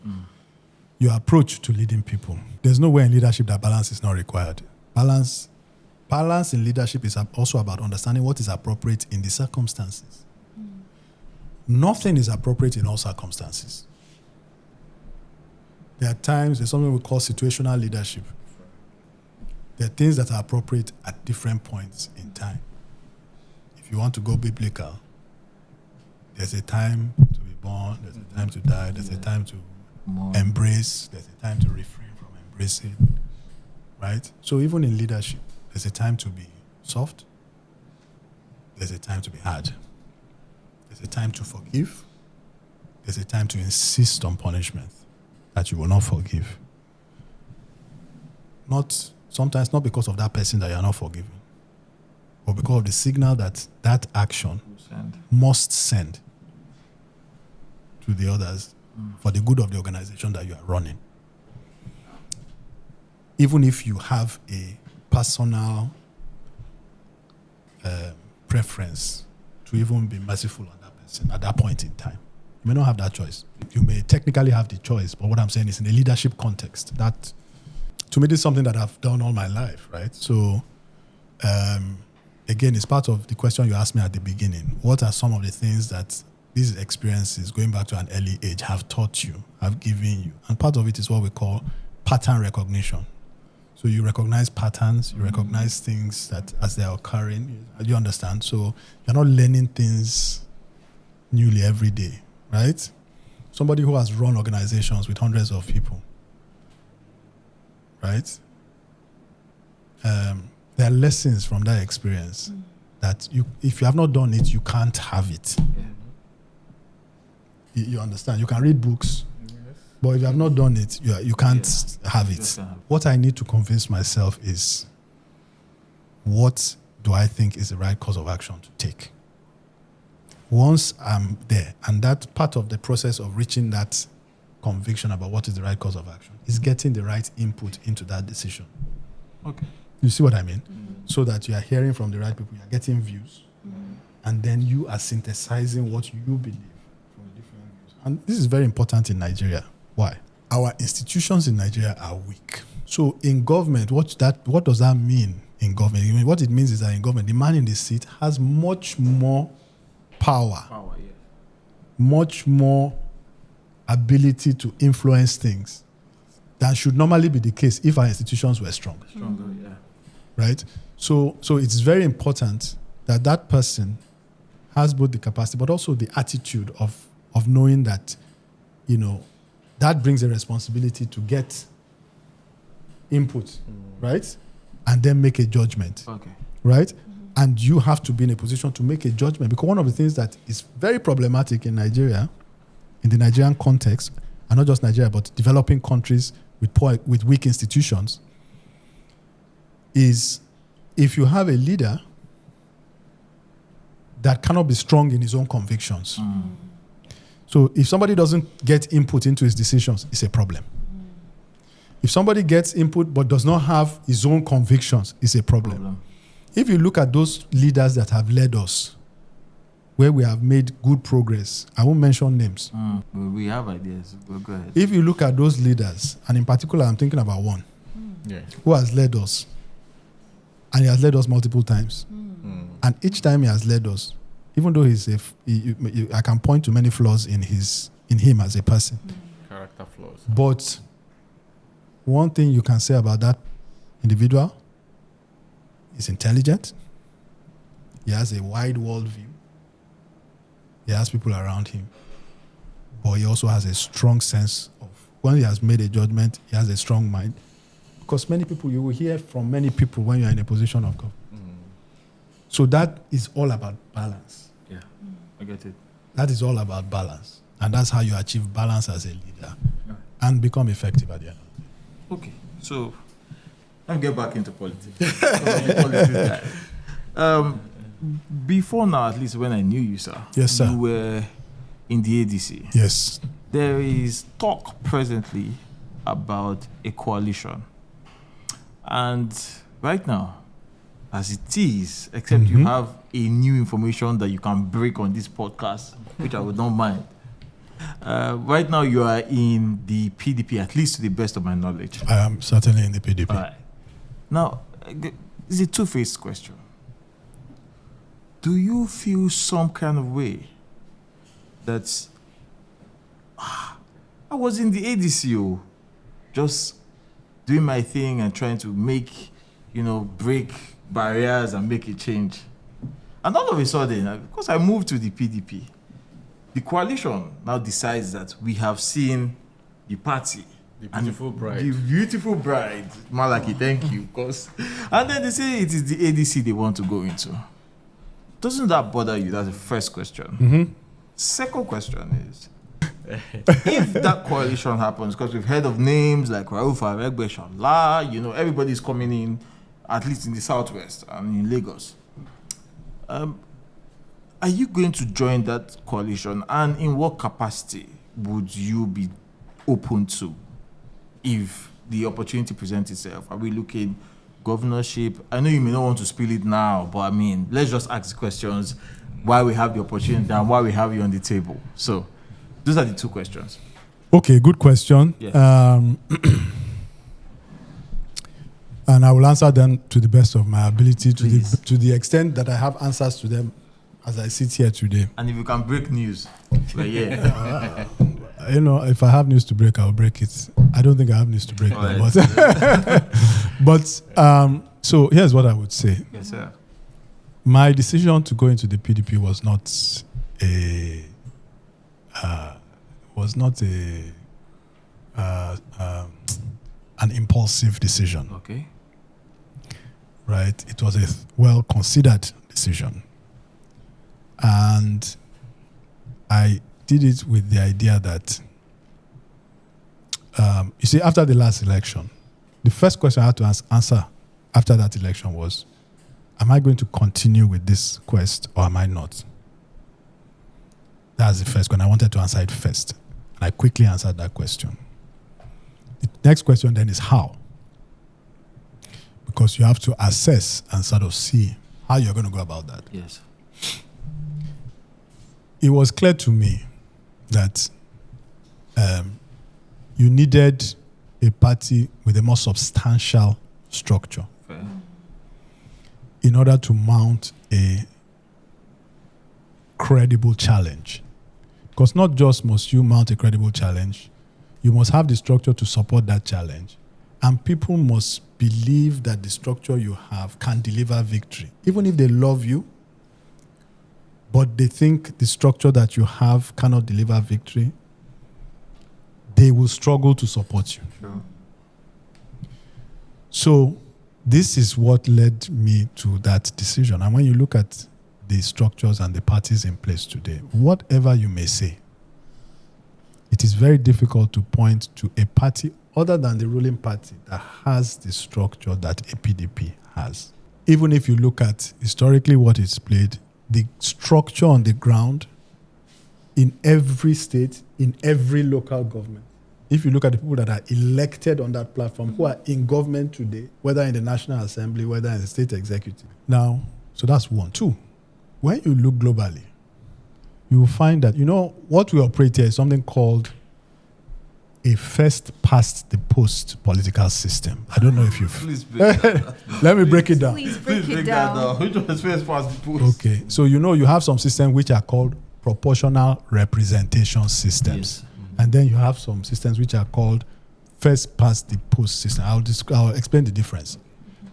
your approach to leading people. There's no way in leadership that balance is not required. Balance in leadership is also about understanding what is appropriate in the circumstances. Nothing is appropriate in all circumstances. There are times, there's something we call situational leadership. There are things that are appropriate at different points in time. If you want to go biblical, there's a time to be born, there's a time to die, there's a time to embrace, there's a time to refrain from embracing, right? So even in leadership, there's a time to be soft, there's a time to be hard. There's a time to forgive. There's a time to insist on punishment that you will not forgive. Sometimes not because of that person that you are not forgiving, but because of the signal that action must send to the others for the good of the organization that you are running. Even if you have a personal preference to even be merciful on that person at that point in time. You may not have that choice. You may technically have the choice, but what I'm saying is in a leadership context, that to me, this is something that I've done all my life, right? So, again, it's part of the question you asked me at the beginning. What are some of the things that these experiences, going back to an early age, have taught you, have given you. And part of it is what we call pattern recognition. So you recognize patterns, you recognize things that as they are occurring, you understand? So you're not learning things newly every day, right? Somebody who has run organizations with hundreds of people, right? There are lessons from that experience that if you have not done it, you can't have it. You understand? You can read books, but if you have not done it, you can't have it. What I need to convince myself is, what do I think is the right course of action to take? Once I'm there, and that part of the process of reaching that conviction about what is the right course of action is getting the right input into that decision. Okay. You see what I mean? So that you are hearing from the right people, you are getting views, and then you are synthesizing what you believe from different views. And this is very important in Nigeria. Why? Our institutions in Nigeria are weak. So in government, what does that mean in government? I mean, what it means is that in government, the man in the seat has much more power, much more ability to influence things than should normally be the case if our institutions were strong. Stronger, Right? So it's very important that that person has both the capacity but also the attitude of knowing that, that brings a responsibility to get input, right? And then make a judgment. Okay. Right? And you have to be in a position to make a judgment, because one of the things that is very problematic in Nigeria, in the Nigerian context, and not just Nigeria, but developing countries with weak institutions, is if you have a leader that cannot be strong in his own convictions. So if somebody doesn't get input into his decisions, it's a problem. If somebody gets input but does not have his own convictions, it's a problem. If you look at those leaders that have led us, where we have made good progress, I won't mention names. We have ideas. Go ahead. If you look at those leaders, and in particular, I'm thinking about one who has led us, and he has led us multiple times. And each time he has led us, even though I can point to many flaws in him as a person. Character flaws. But one thing you can say about that individual, he's intelligent. He has a wide world view. He has people around him. But he also has a strong sense of, when he has made a judgment, he has a strong mind. Because you will hear from many people when you're in a position of government. So that is all about balance. Yeah, I get it. That is all about balance. And that's how you achieve balance as a leader and become effective at the end. Okay, so I'll get back into politics. Before now, at least when I knew you, sir. Yes, sir. You were in the ADC. Yes. There is talk presently about a coalition. And right now, as it is, except you have a new information that you can break on this podcast, which I would not mind. Right now, you are in the PDP, at least to the best of my knowledge. I am certainly in the PDP. All right. Now, it's a two-faced question. Do you feel some kind of way that I was in the ADCO, just doing my thing and trying to make, break barriers and make a change. And all of a sudden, because I moved to the PDP, the coalition now decides that we have seen the party. The beautiful bride. The beautiful bride. Malachi, thank you. And then they say it is the ADC they want to go into. Doesn't that bother you? That's the first question. Second question is, if that coalition happens, because we've heard of names like Rauf Aregbesola, everybody's coming in, at least in the Southwest and in Lagos. Are you going to join that coalition? And in what capacity would you be open to if the opportunity presents itself? Are we looking governorship? I know you may not want to spill it now, but let's just ask the questions while we have the opportunity and while we have you on the table. So those are the two questions. Okay, good question. Yeah. And I will answer them to the best of my ability, to the extent that I have answers to them. as I sit here today. And if you can break news, well, yeah. If I have news to break, I'll break it. I don't think I have news to break. Right. But so here's what I would say. Yes, sir. My decision to go into the PDP was not an impulsive decision. Okay. Right? It was a well-considered decision. And I did it with the idea that, you see, after the last election, the first question I had to answer after that election was, am I going to continue with this quest or am I not? That's the first question. I wanted to answer it first. And I quickly answered that question. The next question then is how? Because you have to assess and sort of see how you're going to go about that. Yes. It was clear to me that you needed a party with a more substantial structure. Fair. In order to mount a credible challenge. Because not just must you mount a credible challenge, you must have the structure to support that challenge. And people must believe that the structure you have can deliver victory. Even if they love you, but they think the structure that you have cannot deliver victory, they will struggle to support you. Sure. So this is what led me to that decision. And when you look at the structures and the parties in place today, whatever you may say, it is very difficult to point to a party other than the ruling party that has the structure that a PDP has. Even if you look at historically what it's played, the structure on the ground in every state, in every local government. If you look at the people that are elected on that platform, who are in government today, whether in the National Assembly, whether in the state executive. Now, so that's one. Two, when you look globally, you will find that, what we operate here is something called a first past the post political system. I don't know if you've... Please break that down. Let me break it down. Please break it that down. Which one is first past the post? Okay, so you have some systems which are called proportional representation systems. Yes. And then you have some systems which are called first past the post system. I'll explain the difference.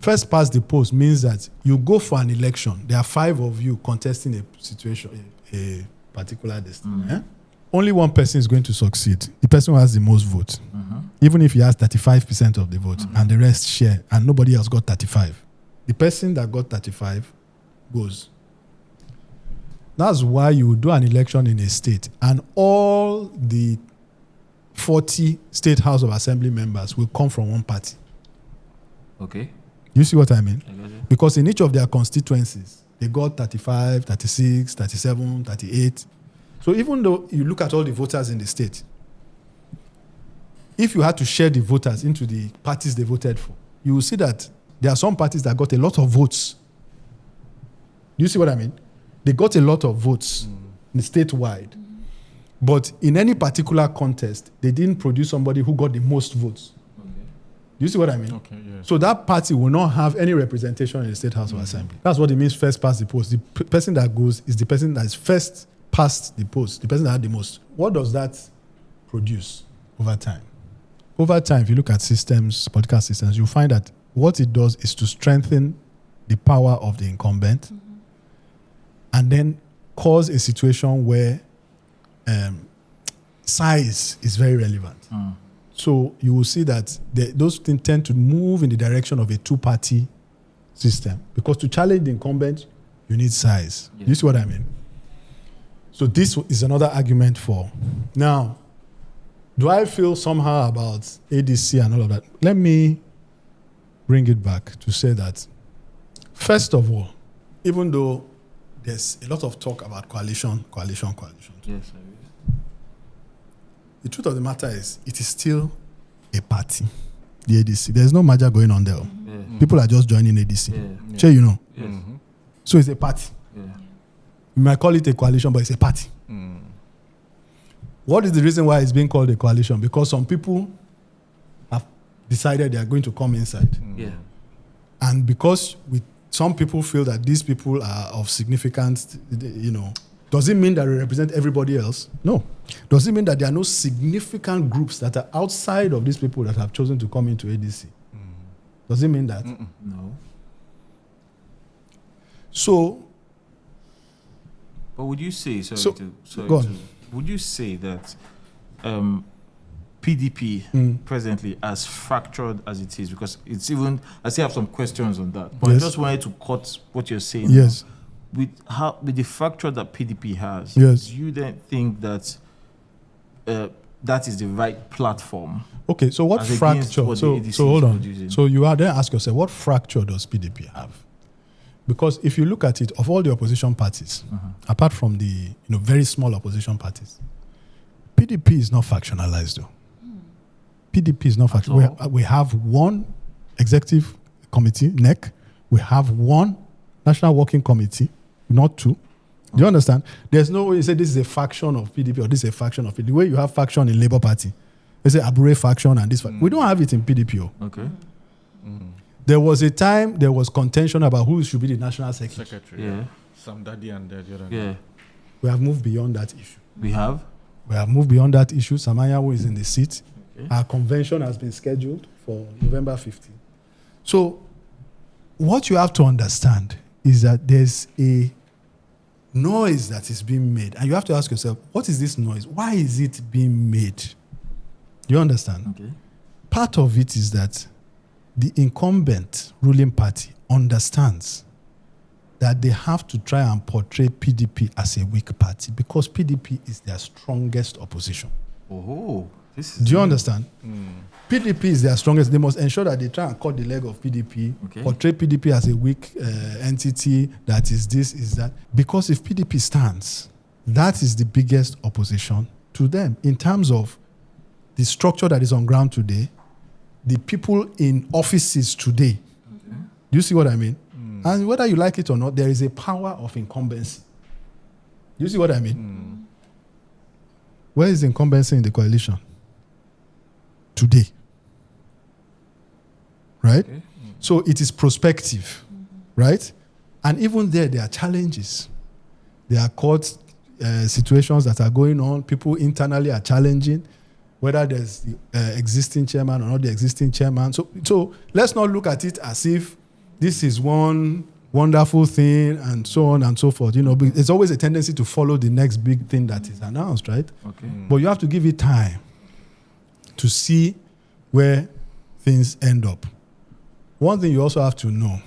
First past the post means that you go for an election. There are 5 of you contesting a situation, a particular destiny. Only one person is going to succeed. The person who has the most votes. Even if he has 35% of the vote and the rest share and nobody else got 35. The person that got 35 goes. That's why you do an election in a state and all the 40 state House of Assembly members will come from one party. Okay. You see what I mean? I got it. Because in each of their constituencies, they got 35, 36, 37, 38. So even though you look at all the voters in the state, if you had to share the voters into the parties they voted for, you will see that there are some parties that got a lot of votes. Do you see what I mean? They got a lot of votes statewide. But in any particular contest, they didn't produce somebody who got the most votes. Okay. Do you see what I mean? Okay, yes. So that party will not have any representation in the State House of Assembly. That's what it means, first past the post. The person that goes is the person that is first past the post, the person that had the most. What does that produce over time? Over time, if you look at systems, political systems, you'll find that what it does is to strengthen the power of the incumbent and then cause a situation where size is very relevant. So you will see that those things tend to move in the direction of a two-party system. Because to challenge the incumbent, you need size. Yeah. You see what I mean? So this is another argument for. Now, do I feel somehow about ADC and all of that? Let me bring it back to say that, first of all, even though there's a lot of talk about coalition. Yes, I will. The truth of the matter is, it is still a party, the ADC. There's no merger going on there. Yeah. People are just joining ADC. Yeah. Sure, you know. Yes. So it's a party. Yeah. You might call it a coalition, but it's a party. What is the reason why it's being called a coalition? Because some people have decided they are going to come inside. Yeah. And because with some people feel that these people are of significance, does it mean that they represent everybody else? No. Does it mean that there are no significant groups that are outside of these people that have chosen to come into ADC? Does it mean that? No. So, but would you say, would you say that PDP presently, as fractured as it is, because it's even, I still have some questions on that, but Yes. I just wanted to cut what you're saying. yes. With the fracture that PDP has, Yes. do you then think that that is the right platform? Okay, so what As against fracture? what the So ADC hold is on. producing. So you are then ask yourself, what fracture does PDP have? Because if you look at it, of all the opposition parties, apart from the very small opposition parties, PDP is not factionalized though. PDP is not factionalized. We have one executive committee, NEC. We have one national working committee, not two. Do you understand? There's no way you say this is a faction of PDP or this is a faction of PDP. The way you have faction in Labour Party, they say Abure faction and this faction. We don't have it in PDP. Okay. There was a time there was contention about who should be the national secretary. Yeah. Sam Daddy and the other guy. Yeah. We have moved beyond that issue. We have. We have moved beyond that issue. Samayawo is in the seat. Okay. Our convention has been scheduled for November 15th. So what you have to understand is that there's a noise that is being made. And you have to ask yourself, what is this noise? Why is it being made? Do you understand? Okay. Part of it is that the incumbent ruling party understands that they have to try and portray PDP as a weak party because PDP is their strongest opposition. Oh, this is. Do you understand? PDP is their strongest. They must ensure that they try and cut the leg of PDP, Okay. portray PDP as a weak entity that is this, is that. Because if PDP stands, that is the biggest opposition to them in terms of the structure that is on ground today, the people in offices today. Okay. Do you see what I mean? And whether you like it or not, there is a power of incumbency. Do you see what I mean? Where is the incumbency in the coalition? Today. Right? Okay. So it is prospective. Right? And even there are challenges. There are court situations that are going on. People internally are challenging whether there's the existing chairman or not the existing chairman. So let's not look at it as if this is one wonderful thing and so on and so forth. There's always a tendency to follow the next big thing that is announced, right? Okay. But you have to give it time to see where things end up. One thing you also have to know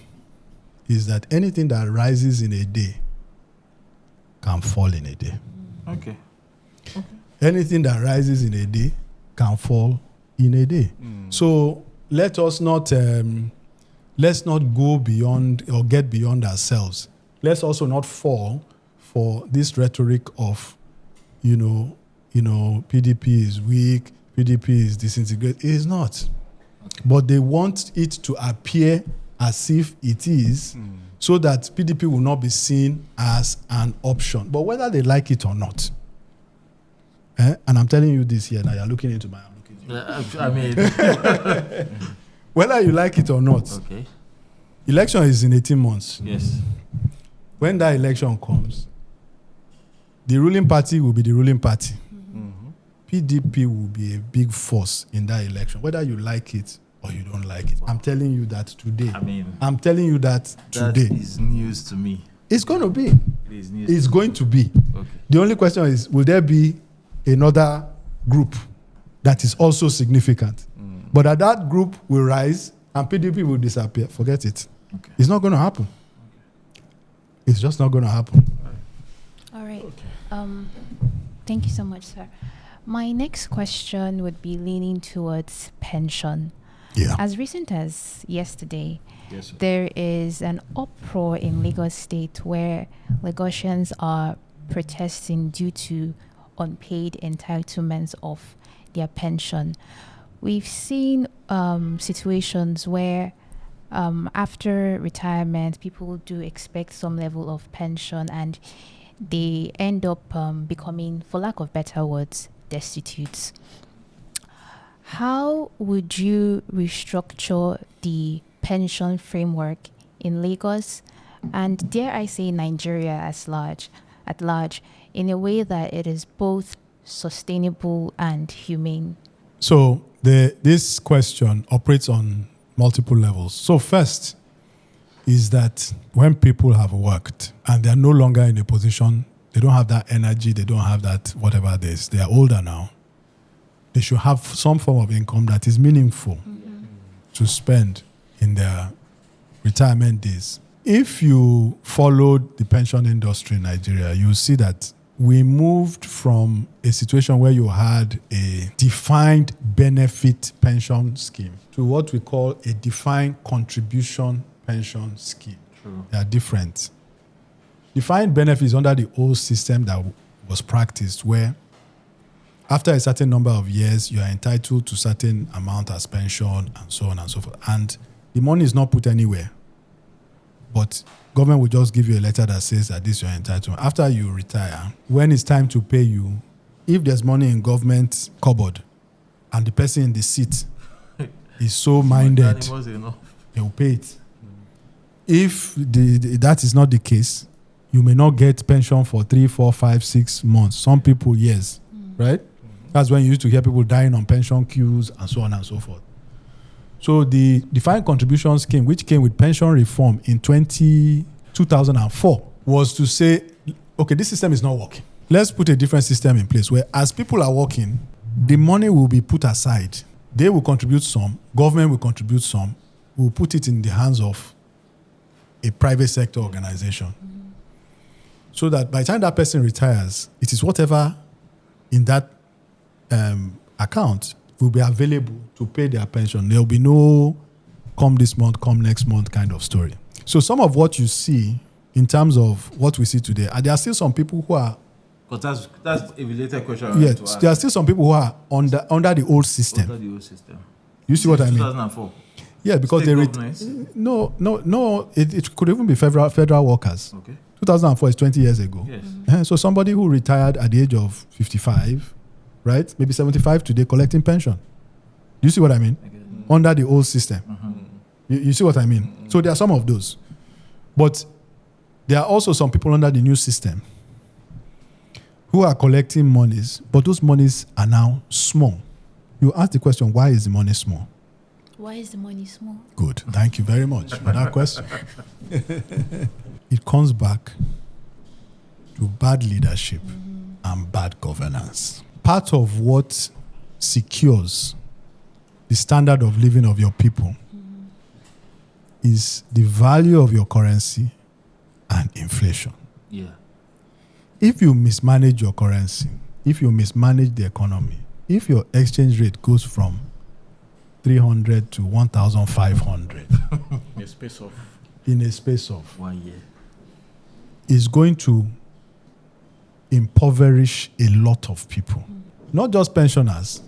is that anything that rises in a day can fall in a day. Okay. Anything that rises in a day can fall in a day. So let's not go beyond or get beyond ourselves. Let's also not fall for this rhetoric of, PDP is weak, PDP is disintegrated. It is not. But they want it to appear as if it is, so that PDP will not be seen as an option. But whether they like it or not, and I'm telling you this here, now you're looking into my I mean. whether you like it or not, Okay. election is in 18 months. Yes. When that election comes, the ruling party will be the ruling party. PDP will be a big force in that election, whether you like it or you don't like it. I'm telling you that today. I mean, I'm telling you that today. that is news to me. It's going to be. It is news. It's going to be. Okay. The only question is, will there be another group that is also significant? But that group will rise and PDP will disappear. Forget it. Okay. It's not going to happen. It's just not going to happen. All right. Thank you so much, sir. My next question would be leaning towards pension. Yeah. As recent as yesterday, Yes, sir. there is an uproar in Lagos State where Lagosians are protesting due to unpaid entitlements of their pension. We've seen situations where after retirement, people do expect some level of pension and they end up becoming, for lack of better words, destitute. How would you restructure the pension framework in Lagos, and dare I say Nigeria at large, in a way that it is both sustainable and humane? So this question operates on multiple levels. So first is that when people have worked and they are no longer in a position, they don't have that energy, they don't have that whatever it is, they are older now, they should have some form of income that is meaningful to spend in their retirement days. If you followed the pension industry in Nigeria, you'll see that we moved from a situation where you had a defined benefit pension scheme to what we call a defined contribution pension scheme. True. They are different. Defined benefit is under the old system that was practiced, where after a certain number of years, you are entitled to certain amount as pension and so on and so forth. And the money is not put anywhere. But government will just give you a letter that says that this is your entitlement. After you retire, when it's time to pay you, if there's money in government cupboard and the person in the seat is so minded, they will pay it. If that is not the case, you may not get pension for 3, 4, 5, 6 months. Some people, years, right? That's when you used to hear people dying on pension queues and so on and so forth. So the defined contribution scheme, which came with pension reform in 2004, was to say, okay, this system is not working. Let's put a different system in place where as people are working, the money will be put aside. They will contribute some, government will contribute some, we'll put it in the hands of a private sector organization. So that by the time that person retires, it is whatever in that account will be available to pay their pension. There will be no come this month, come next month kind of story. So some of what you see in terms of what we see today, there are still some people who are... Because that's a related question. Yes, there are still some people who are under the old system. Under the old system. You see what I mean? 2004. Yeah, because no, it could even be federal workers. Okay. 2004 is 20 years ago. Yes. So somebody who retired at the age of 55, right? Maybe 75 today, collecting pension. Do you see what I mean? Under the old system. You see what I mean? So there are some of those. But there are also some people under the new system who are collecting monies, but those monies are now small. You ask the question, why is the money small? Why is the money small? Good. Thank you very much for that question. It comes back to bad leadership and bad governance. Part of what secures the standard of living of your people is the value of your currency and inflation. Yeah. If you mismanage your currency, if you mismanage the economy, if your exchange rate goes from 300 to 1,500 in a space of 1 year, is going to impoverish a lot of people. Not just pensioners,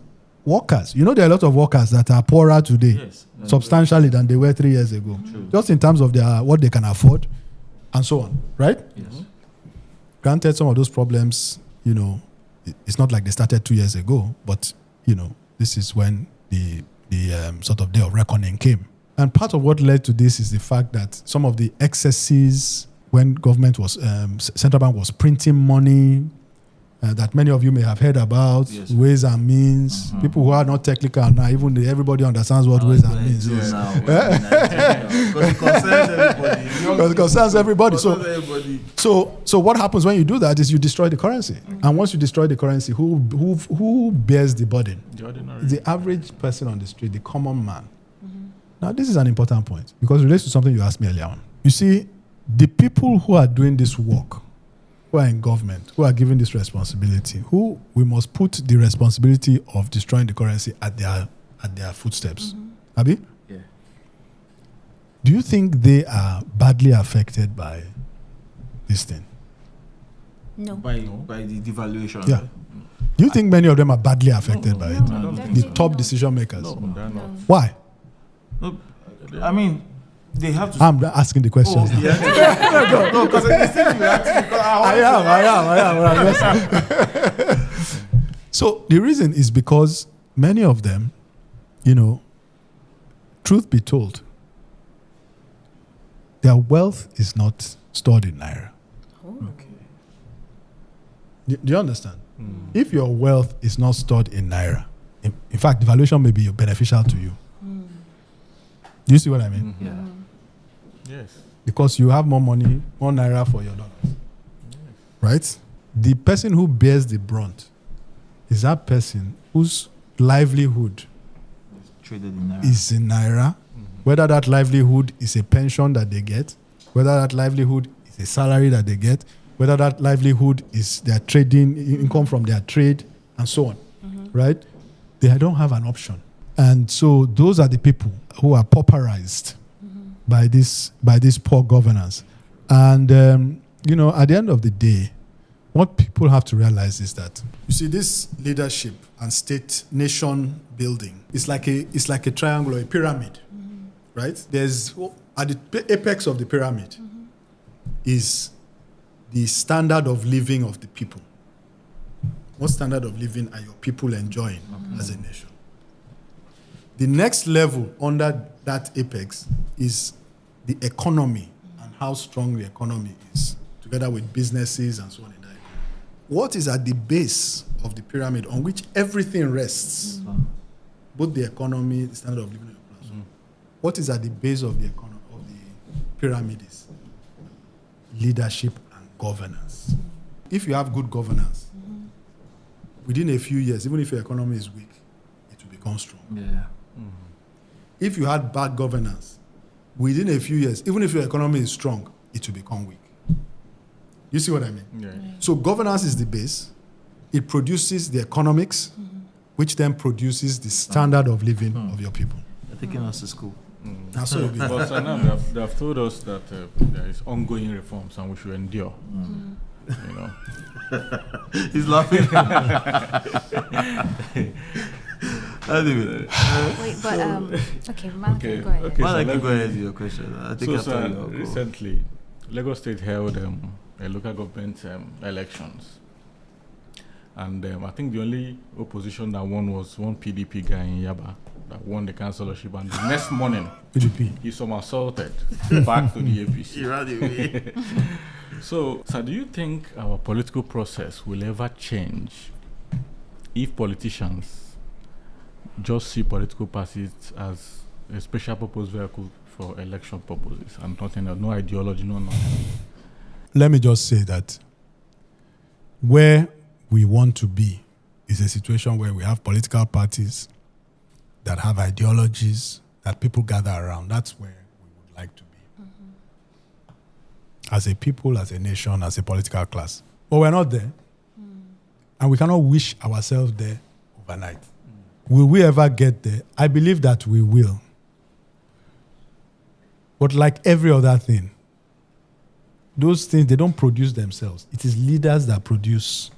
workers. You know, there are a lot of workers that are poorer today, substantially than they were 3 years ago. True. Just in terms of what they can afford and so on, right? Yes. Granted, some of those problems, it's not like they started 2 years ago, but, this is when the sort of day of reckoning came. And part of what led to this is the fact that some of the excesses when central bank was printing money, that many of you may have heard about, yes. Ways and means. People who are not technical now, even everybody understands what ways and means is. Because it concerns everybody. Because it concerns everybody. So what happens when you do that is you destroy the currency. And once you destroy the currency, who bears the burden? The average person on the street, the common man. Now, this is an important point because it relates to something you asked me earlier on. You see, the people who are doing this work, who are in government, who are given this responsibility, who we must put the responsibility of destroying the currency at their footsteps. Abi? Yeah. Do you think they are badly affected by this thing? No. By the devaluation. Yeah. Do you think many of them are badly affected by it? No, The top decision makers. No, they're not. Why? No, I mean, they have to. I'm asking the questions. Oh, yeah. No, because it's still you asking. I am. So the reason is because many of them, truth be told, their wealth is not stored in naira. Okay. Do you understand? If your wealth is not stored in naira, in fact, devaluation may be beneficial to you. Do you see what I mean? Yeah. Yes. Because you have more money, more naira for your dollars. Right? The person who bears the brunt is that person whose livelihood Traded in naira. is in naira, whether that livelihood is a pension that they get, whether that livelihood is a salary that they get, whether that livelihood is their trading income from their trade, and so on. Right? They don't have an option. And so those are the people who are pauperized by this poor governance. And at the end of the day, what people have to realize is that, you see, this leadership and state nation building is like a triangle or a pyramid, right? There's at the apex of the pyramid is the standard of living of the people. What standard of living are your people enjoying as a nation? The next level under that apex is the economy and how strong the economy is, together with businesses and so on in that economy. What is at the base of the pyramid on which everything rests, both the economy, the standard of living, and your plan. What is at the base of the economy of the pyramid is leadership and governance. If you have good governance, within a few years, even if your economy is weak, it will become strong. Yeah. If you had bad governance, within a few years, even if your economy is strong, it will become weak. You see what I mean? Yeah. So governance is the base. It produces the economics, which then produces the standard of living of your people. They're taking us to school. That's so it But now they have told us that there is ongoing reforms and we should endure. He's laughing. Anyway. Wait, but okay, Malachi, go ahead. Okay. Malachi, go ahead with your question. I think after you. Recently, Lagos State held a local government elections. And I think the only opposition that won was one PDP guy in Yaba that won the councillorship. And the next morning, PDP. he somersaulted back to the APC. He ran away. So, do you think our political process will ever change if politicians just see political parties as a special purpose vehicle for election purposes and nothing else, no ideology, no nothing? Let me just say that where we want to be is a situation where we have political parties that have ideologies that people gather around. That's where we would like to be. As a people, as a nation, as a political class. But we're not there. And we cannot wish ourselves there overnight. Will we ever get there? I believe that we will. But like every other thing, those things, they don't produce themselves. It is leaders that produce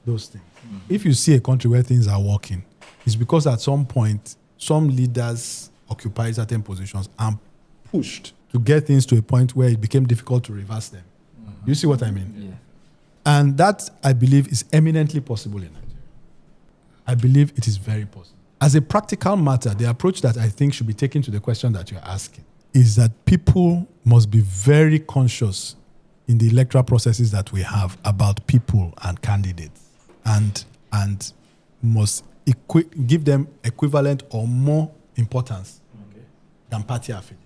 those things. If you see a country where things are working, it's because at some point, some leaders occupied certain positions and pushed to get things to a point where it became difficult to reverse them. You see what I mean? Yeah. And that, I believe, is eminently possible in Nigeria. I believe it is very possible. As a practical matter, the approach that I think should be taken to the question that you're asking is that people must be very conscious in the electoral processes that we have about people and candidates, and must give them equivalent or more importance than party affiliations.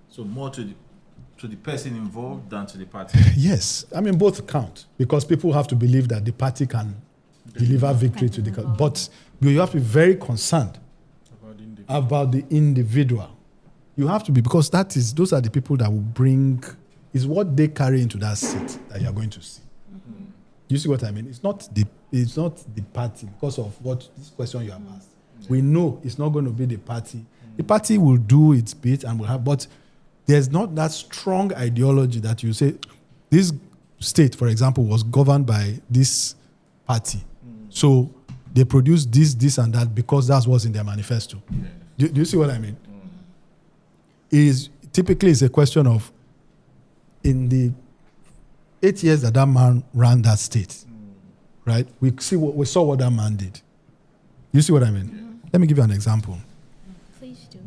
So more to the person involved than to the party. Yes, I mean both count because people have to believe that the party can deliver victory to the but you have to be very concerned about the individual. You have to be, because those are the people that will bring, is what they carry into that seat that you are going to see. You see what I mean? It's not the party because of what this question you have asked. We know it's not going to be the party. The party will do its bit and will have, but there's not that strong ideology that you say this state, for example, was governed by this party. So they produce this, and that because that's what's in their manifesto. Do you see what I mean? Typically it's a question of, in the 8 years that man ran that state, right? We saw what that man did. You see what I mean? Let me give you an example. Please do.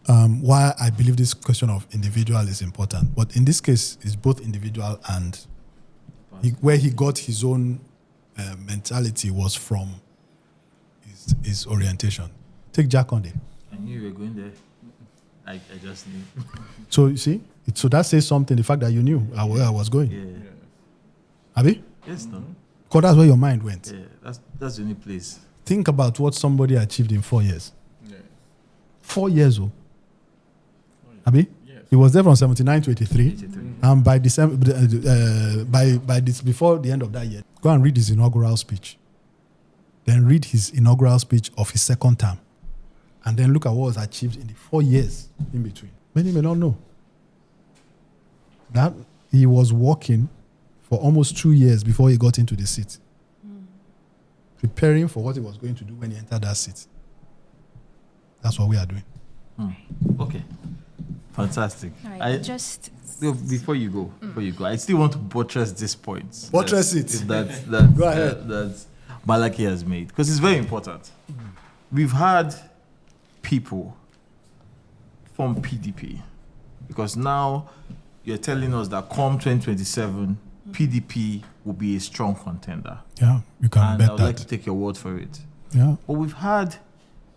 why I believe this question of individual is important. But in this case, it's both individual and where he got his own mentality was from his orientation. Take Jack Conde. I knew you were going there. I just knew. So you see, so that says something. The fact that you knew where I was going. Yeah. Abi? Yes, no. Because that's where your mind went. Yeah, that's the only place. Think about what somebody achieved in 4 years. Yeah. 4 years old. Abi? Yes. He was there from 79 to 83. 83. And by December, by this, before the end of that year, go and read his inaugural speech. Then read his inaugural speech of his second term. And then look at what was achieved in the 4 years in between. Many may not know that he was working for almost 2 years before he got into the seat, preparing for what he was going to do when he entered that seat. That's what we are doing. Okay. Fantastic. All right, Before you go, I still want to buttress this point. Buttress it. That Go ahead. that Malachi has made, because it's very important. We've had people from PDP, because now you're telling us that come 2027, PDP will be a strong contender. Yeah, you can And bet I would that. like to take your word for it. Yeah. But we've had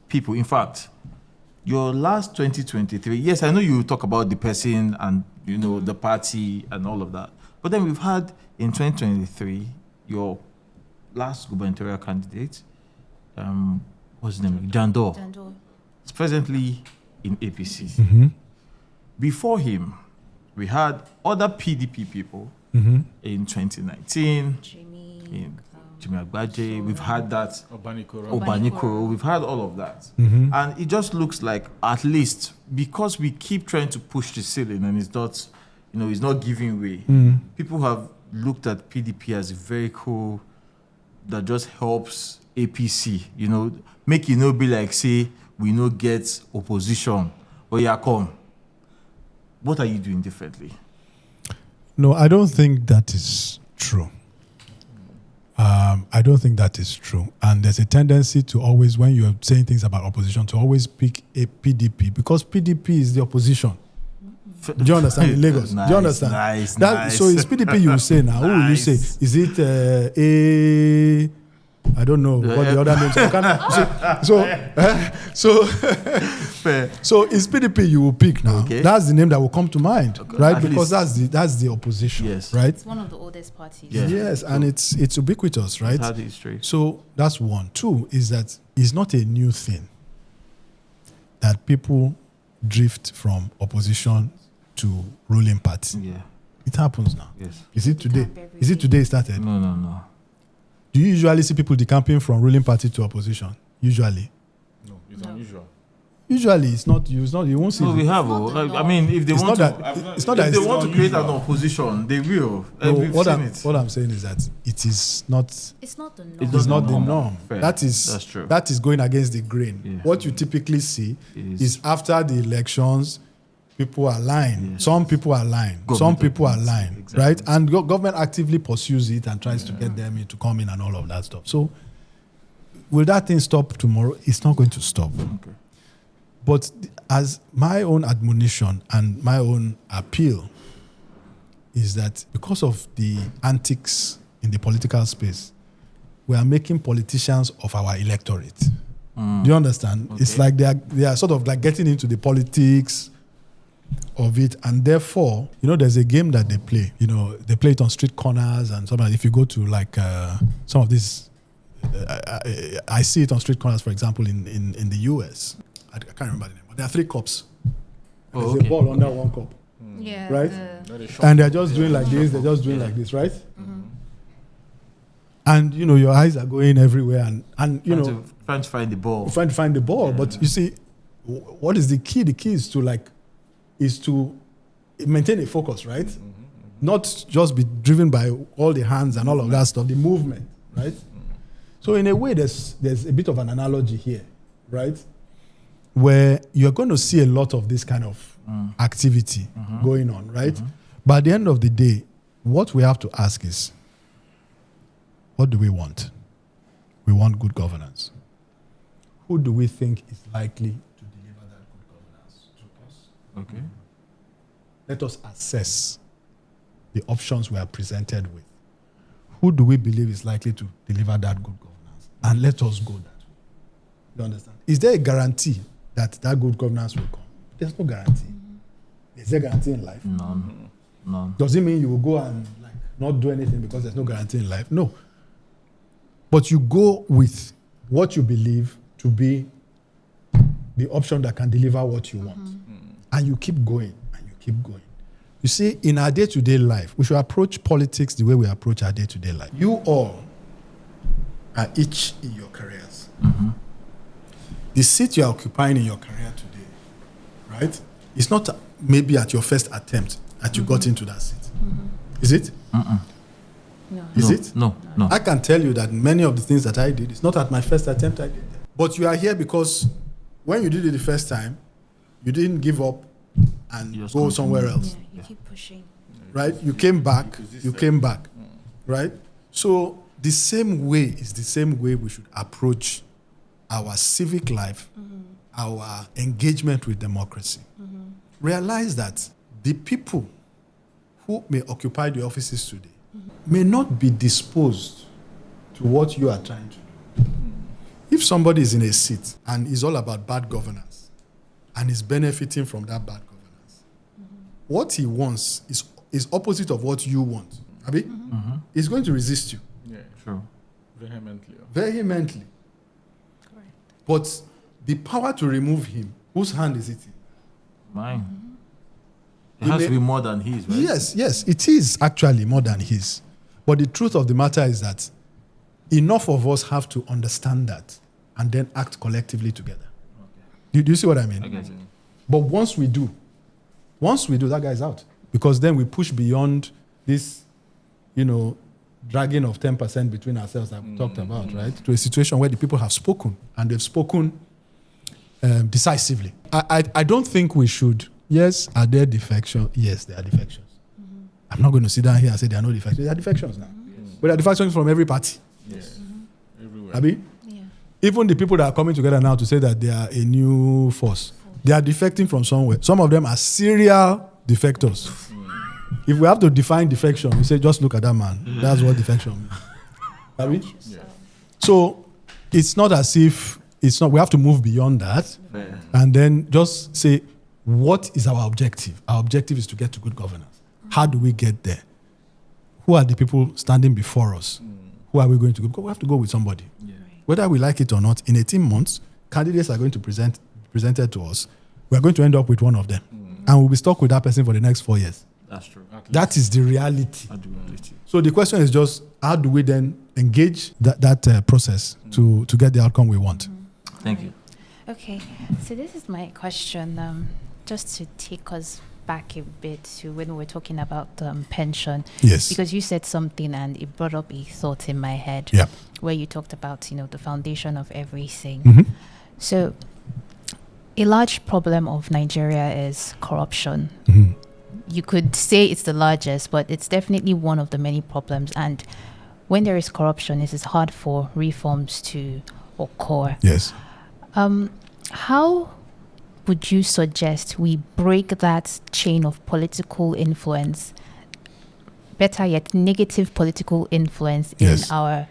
people, in fact, your last 2023, yes, I know you talk about the person and, the party and all of that. But then we've had in 2023, your last gubernatorial candidate, what's his name? Jandor. Is presently in APC. Mm-hmm. Before him, we had other PDP people in 2019. Jimmy Agbaje, we've had that. Obanikoro, we've had all of that. Mm-hmm. And it just looks like, at least, because we keep trying to push the ceiling and it's not, it's not giving way, people have looked at PDP as a vehicle that just helps APC, make it not be like, say, we no get opposition, but yeah, come. What are you doing differently? No, I don't think that is true. I don't think that is true. And there's a tendency to always, when you're saying things about opposition, to always pick a PDP, because PDP is the opposition. Do you understand? In Lagos. Nice, do you understand? Nice. So it's PDP you will say now. Who will you say? Is it I don't know what the other names are. So it's PDP you will pick now. Okay. That's the name that will come to mind, right? At Because least. that's the opposition, Yes. right? It's one of the oldest parties. Yeah. Yes, and it's ubiquitous, right? It's had history. So that's one. Two is that it's not a new thing that people drift from opposition to ruling party. Yeah. It happens now. Yes. Is it today? Is it today it started? No. Do you usually see people decamping from ruling party to opposition? Usually. No, it's unusual. Usually it's not. You won't see. No, we have. I mean, if they It's want not to, that. It's not that. if they It's want to create an opposition, they will. no, We've what seen I'm it. what I'm saying is that it is not. It's not the norm. It's not the norm. Fair. That's true. That is going against the grain. Yeah. What you typically see Is- is after the elections, people are lying. Yes. Some people are lying. Some Government people are agrees. lying, Exactly. right? And government actively pursues it and tries to get them to come in and all of that stuff. So, will that thing stop tomorrow? It's not going to stop. Okay. But as my own admonition and my own appeal is that because of the antics in the political space, we are making politicians of our electorate. Do you understand? Okay. It's like they are sort of like getting into the politics of it, and therefore, there's a game that they play. They play it on street corners and something. If you go to like some of these, I see it on street corners, for example, in the US. I can't remember the name, but there are 3 cups. There's okay. a ball under one cup, Yeah. right? That is short. And they're just doing like this. They're just doing like this, right? And your eyes are going everywhere, and trying to find the ball. trying to find the ball. But you see, what is the key? The key is to maintain a focus, right? Not just be driven by all the hands and all of that stuff, the movement, right? So in a way, there's a bit of an analogy here, right? Where you're going to see a lot of this kind of activity going on, right? But at the end of the day, what we have to ask is, what do we want? We want good governance. Who do we think is likely to deliver that good governance to Okay. Let us assess the options we are presented with. Who do we believe is likely to deliver that good governance? And let us go that way. You understand? Is there a guarantee that good governance will come? There's no guarantee. Is there a guarantee in life? None. Does it mean you will go and not do anything because there's no guarantee in life? No. But you go with what you believe to be the option that can deliver what you want. And you keep going, and you keep going. You see, in our day-to-day life, we should approach politics the way we approach our day-to-day life. You all are each in your careers. The seat you're occupying in your career today, right? It's not maybe at your first attempt that you got into that seat. Is it? No. Is it? No. I can tell you that many of the things that I did, it's not at my first attempt I did them. But you are here because when you did it the first time, you didn't give up and go somewhere else. Yeah, you keep pushing. Right? You came back. Right? So the same way is the same way we should approach our civic life, our engagement with democracy. Realize that the people who may occupy the offices today may not be disposed to what you are trying to do. If somebody is in a seat and is all about bad governance and is benefiting from that bad governance, what he wants is opposite of what you want. Abi? He's going to resist you. Yeah, True. Vehemently. Correct. But the power to remove him, whose hand is it in? Mine. It has to be more than his, right? Yes, it is actually more than his. But the truth of the matter is that enough of us have to understand that and then act collectively together. Do you see what I mean? I get it. But once we do, that guy's out. Because then we push beyond this, dragging of 10% between ourselves that we talked about, right? To a situation where the people have spoken, and they've spoken decisively. I don't think we should. Yes, are there defections? Yes, there are defections. I'm not going to sit down here and say there are no defections. There are defections now. But there are defections from every party. Yes. Everywhere. Abi? Yeah. Even the people that are coming together now to say that they are a new force, they are defecting from somewhere. Some of them are serial defectors. If we have to define defection, we say just look at that man. That's what defection means. Abi? Yeah. So it's not as if we have to move beyond that and then just say, what is our objective? Our objective is to get to good governance. How do we get there? Who are the people standing before us? Who are we going to go? Because we have to go with somebody. Yeah. Whether we like it or not, in 18 months, candidates are going to presented to us. We are going to end up with one of them. And we'll be stuck with that person for the next 4 years. That's true. That is the reality. Reality. So the question is just, how do we then engage that process to get the outcome we want? Thank you. Okay, so this is my question. Just to take us back a bit to when we were talking about pension. Yes. Because you said something and it brought up a thought in my head. Yeah. Where you talked about, the foundation of everything. Mm-hmm. So a large problem of Nigeria is corruption. Mm-hmm. You could say it's the largest, but it's definitely one of the many problems. And when there is corruption, it is hard for reforms to occur. Yes. How would you suggest we break that chain of political influence, better yet, negative political influence in our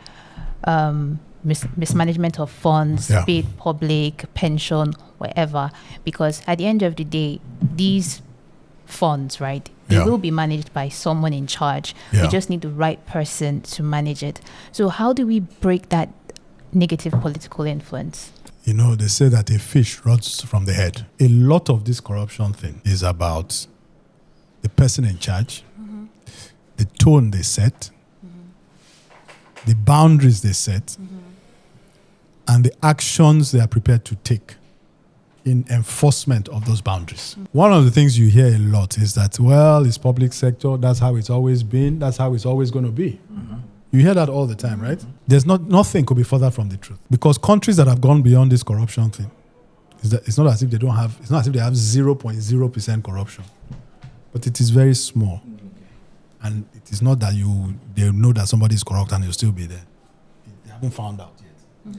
mismanagement of funds, be it public, pension, whatever? Because at the end of the day, these funds, right, they will be managed by someone in charge. We just need the right person to manage it. So how do we break that negative political influence? They say that a fish rots from the head. A lot of this corruption thing is about the person in charge, the tone they set, the boundaries they set, and the actions they are prepared to take in enforcement of those boundaries. One of the things you hear a lot is that, it's public sector, that's how it's always been, that's how it's always going to be. You hear that all the time, right? There's nothing could be further from the truth. Because countries that have gone beyond this corruption thing, it's not as if they have 0.0% corruption. But it is very small. And it is not that they know that somebody is corrupt and you'll still be there. They haven't found out yet.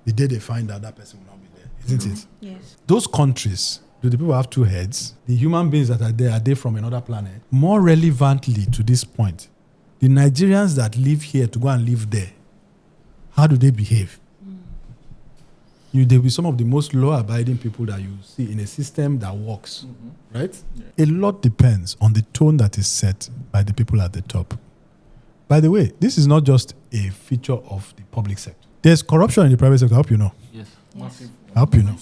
The day they find out, that person will not be there, isn't it? Yes. Those countries Do the people have two heads? The human beings that are they from another planet? More relevantly to this point, the Nigerians that live here to go and live there, how do they behave? They'll be some of the most law-abiding people that you see in a system that works, right? Yeah. A lot depends on the tone that is set by the people at the top. By the way, this is not just a feature of the public sector. There's corruption in the private sector. I hope you know. Yes. Massive. I hope you know.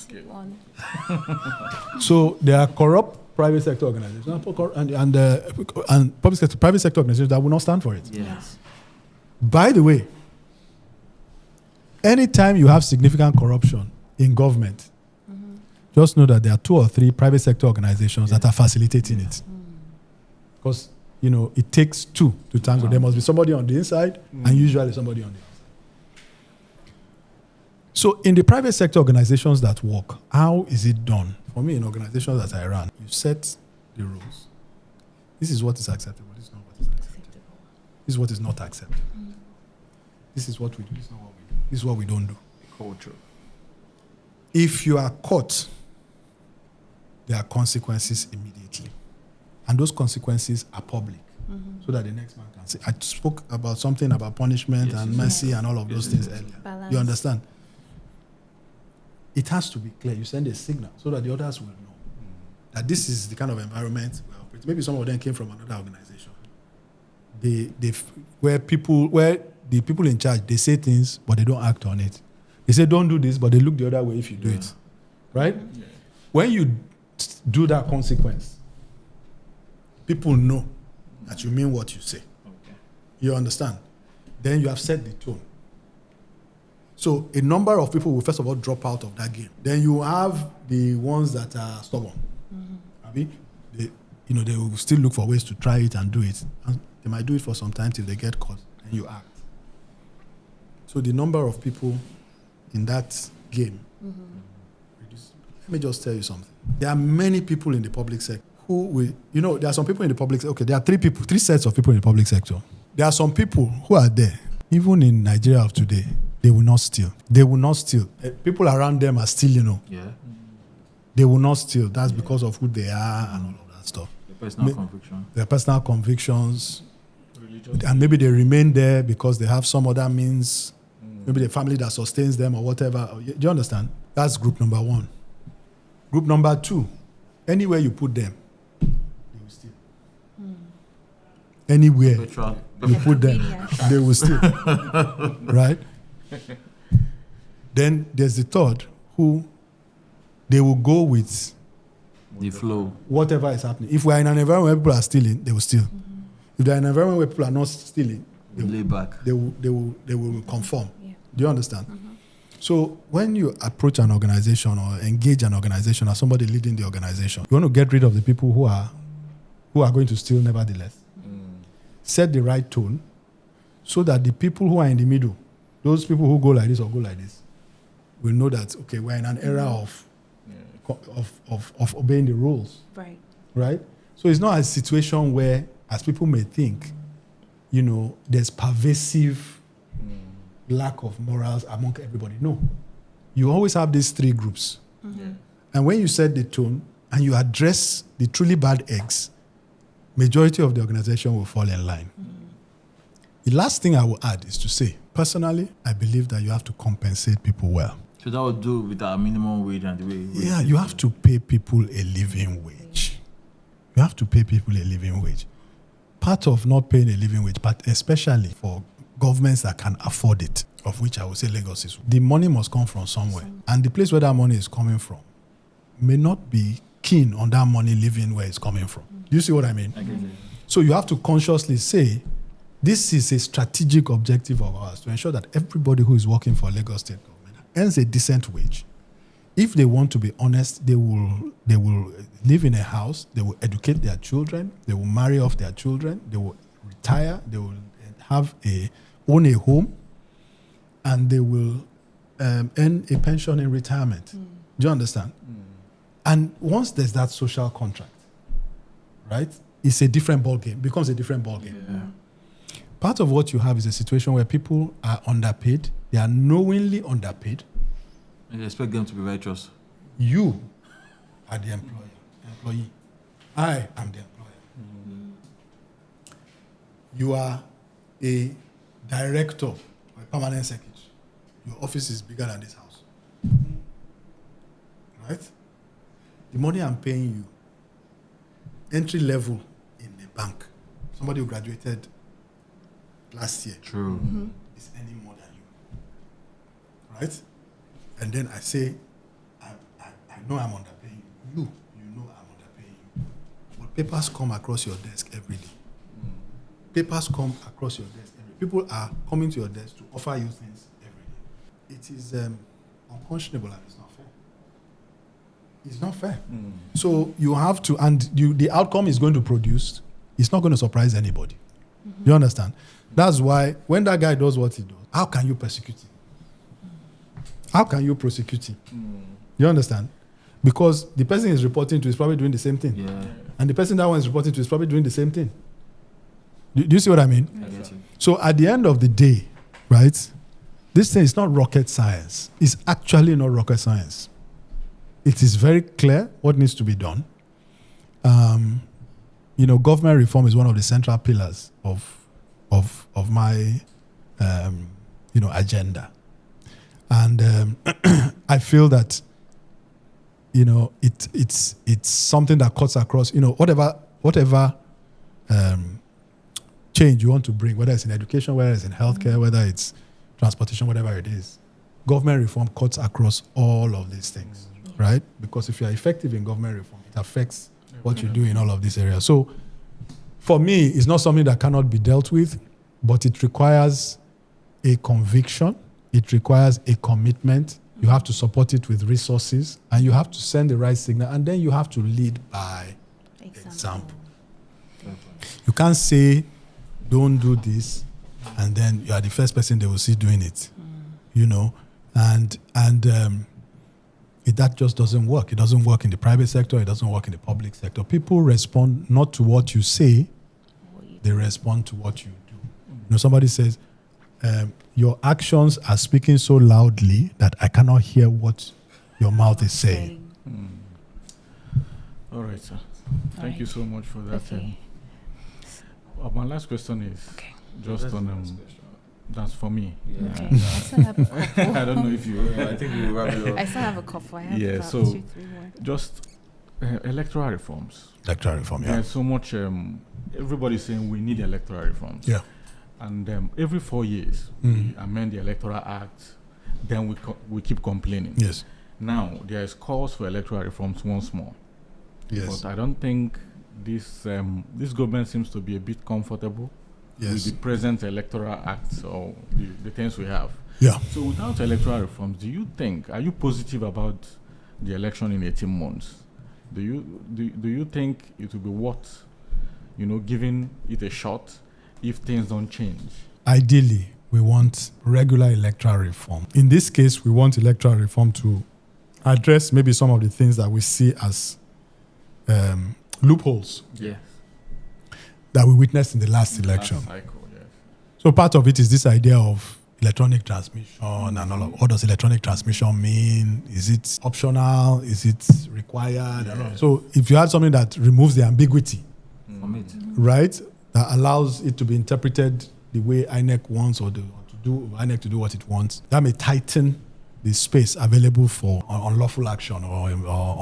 So there are corrupt private sector organizations and private sector organizations that will not stand for it. Yes. By the way, anytime you have significant corruption in government, just know that there are 2 or 3 private sector organizations that are facilitating it. Because, it takes 2 to tango. There must be somebody on the inside and usually somebody on the outside. So in the private sector organizations that work, how is it done? For me, in organizations that I run, you set the rules. This is what is acceptable. This is not what is acceptable. This is what is not acceptable. This is what we do. This is not what we do. This is what we don't do. Culture. If you are caught, there are consequences immediately. And those consequences are public. So that the next man can say. I spoke about something about punishment and mercy and all of those things earlier. Balance. You understand? It has to be clear. You send a signal so that the others will know that this is the kind of environment we operate. Maybe some of them came from another organization. Where the people in charge, they say things, but they don't act on it. They say, don't do this, but they look the other way if you do it. Right? Yeah. When you do that consequence, people know that you mean what you say. Okay. You understand? Then you have set the tone. So a number of people will first of all drop out of that game. Then you have the ones that are stubborn. They will still look for ways to try it and do it. And they might do it for some time till they get caught and you act. So the number of people in that game. Let me just tell you something. There are many people in the public sector who will, there are some people in the public sector. Okay, there are 3 sets of people in the public sector. There are some people who are there, even in Nigeria of today. They will not steal. They will not steal. People around them are still, Yeah. They will not steal. That's because of who they are and all of that stuff. Their personal convictions. Religious. And maybe they remain there because they have some other means. Maybe the family that sustains them or whatever. Do you understand? That's group number 1. Group number 2, anywhere you put them, they will steal. Anywhere you put them, they will steal. Right? Then there's the third who they will go with the flow. Whatever is happening. If we are in an environment where people are stealing, they will steal. If they are in an environment where people are not stealing, they will lay back. They will conform. Yeah. Do you understand? So when you approach an organization or engage an organization or somebody leading the organization, you want to get rid of the people who are going to steal nevertheless. Set the right tone so that the people who are in the middle, those people who go like this or go like this, will know that, okay, we're in an era of obeying the rules. Right? So it's not a situation where, as people may think, there's pervasive lack of morals among everybody. No. You always have these 3 groups. And when you set the tone and you address the truly bad eggs, majority of the organization will fall in line. The last thing I will add is to say, personally, I believe that you have to compensate people well. So that would do with our minimum wage and the way... Yeah, you have to pay people a living wage. You have to pay people a living wage. Part of not paying a living wage, but especially for governments that can afford it, of which I would say Lagos is, the money must come from somewhere. And the place where that money is coming from may not be keen on that money living where it's coming from. Do you see what I mean? I get it. So you have to consciously say, this is a strategic objective of ours to ensure that everybody who is working for Lagos State government earns a decent wage. If they want to be honest, they will live in a house, they will educate their children, they will marry off their children, they will retire, they will own a home, and they will earn a pension in retirement. Do you understand? And once there's that social contract, right, it's a different ballgame, becomes a different ballgame. Yeah. Part of what you have is a situation where people are underpaid, they are knowingly underpaid. And you expect them to be righteous. You are the employee. I am the employer. You are a director or a permanent secretary. Your office is bigger than this house. Right? The money I'm paying you, entry level in the bank, somebody who graduated last year is earning more than you. Right? And then I say, I know I'm underpaying you. You know I'm underpaying you. But papers come across your desk every day. Papers come across your desk every day. People are coming to your desk to offer you things every day. It is unconscionable and it's not fair. It's not fair. So you have to, and the outcome is going to produce, it's not going to surprise anybody. You understand? That's why when that guy does what he does, how can you persecute him? How can you prosecute him? You understand? Because the person is reporting to is probably doing the same thing. Yeah. And the person that one is reporting to is probably doing the same thing. Do you see what I mean? I get you. So at the end of the day, right, this thing is not rocket science. It's actually not rocket science. It is very clear what needs to be done. Government reform is one of the central pillars of my agenda. And I feel that it's something that cuts across whatever change you want to bring, whether it's in education, whether it's in healthcare, whether it's transportation, whatever it is. Government reform cuts across all of these things, right? Because if you are effective in government reform, it affects what you do in all of these areas. So for me, it's not something that cannot be dealt with, but it requires a conviction. It requires a commitment. You have to support it with resources, and you have to send the right signal, and then you have to lead by example. You can't say, don't do this, and then you are the first person they will see doing it. That just doesn't work. It doesn't work in the private sector. It doesn't work in the public sector. People respond not to what you say, they respond to what you do. Somebody says, your actions are speaking so loudly that I cannot hear what your mouth is saying. All right, sir. Thank you so much for that. Okay. My last question is just on that's for me. Yeah. Okay. I still have a couple. I don't know if you. I think we will wrap it up. I still have a couple. I have about so 2-3 more. just electoral reforms. Electoral reform, yeah. There's so much. Everybody's saying we need electoral reforms. Yeah. And every 4 years, we amend the Electoral Act. Then we keep complaining. Yes. Now there is calls for electoral reforms once more. Yes. But I don't think this government seems to be a bit comfortable with the present Electoral Act or the things we have. Yeah. So without electoral reforms, are you positive about the election in 18 months? Do you think it will be worth, giving it a shot if things don't change? Ideally, we want regular electoral reform. In this case, we want electoral reform to address maybe some of the things that we see as loopholes that we witnessed in the last election. Cycle, yes. So part of it is this idea of electronic transmission and all of what does electronic transmission mean? Is it optional? Is it required? Yeah. So if you had something that removes the ambiguity, right, that allows it to be interpreted the way INEC wants INEC to do what it wants, that may tighten the space available for unlawful action or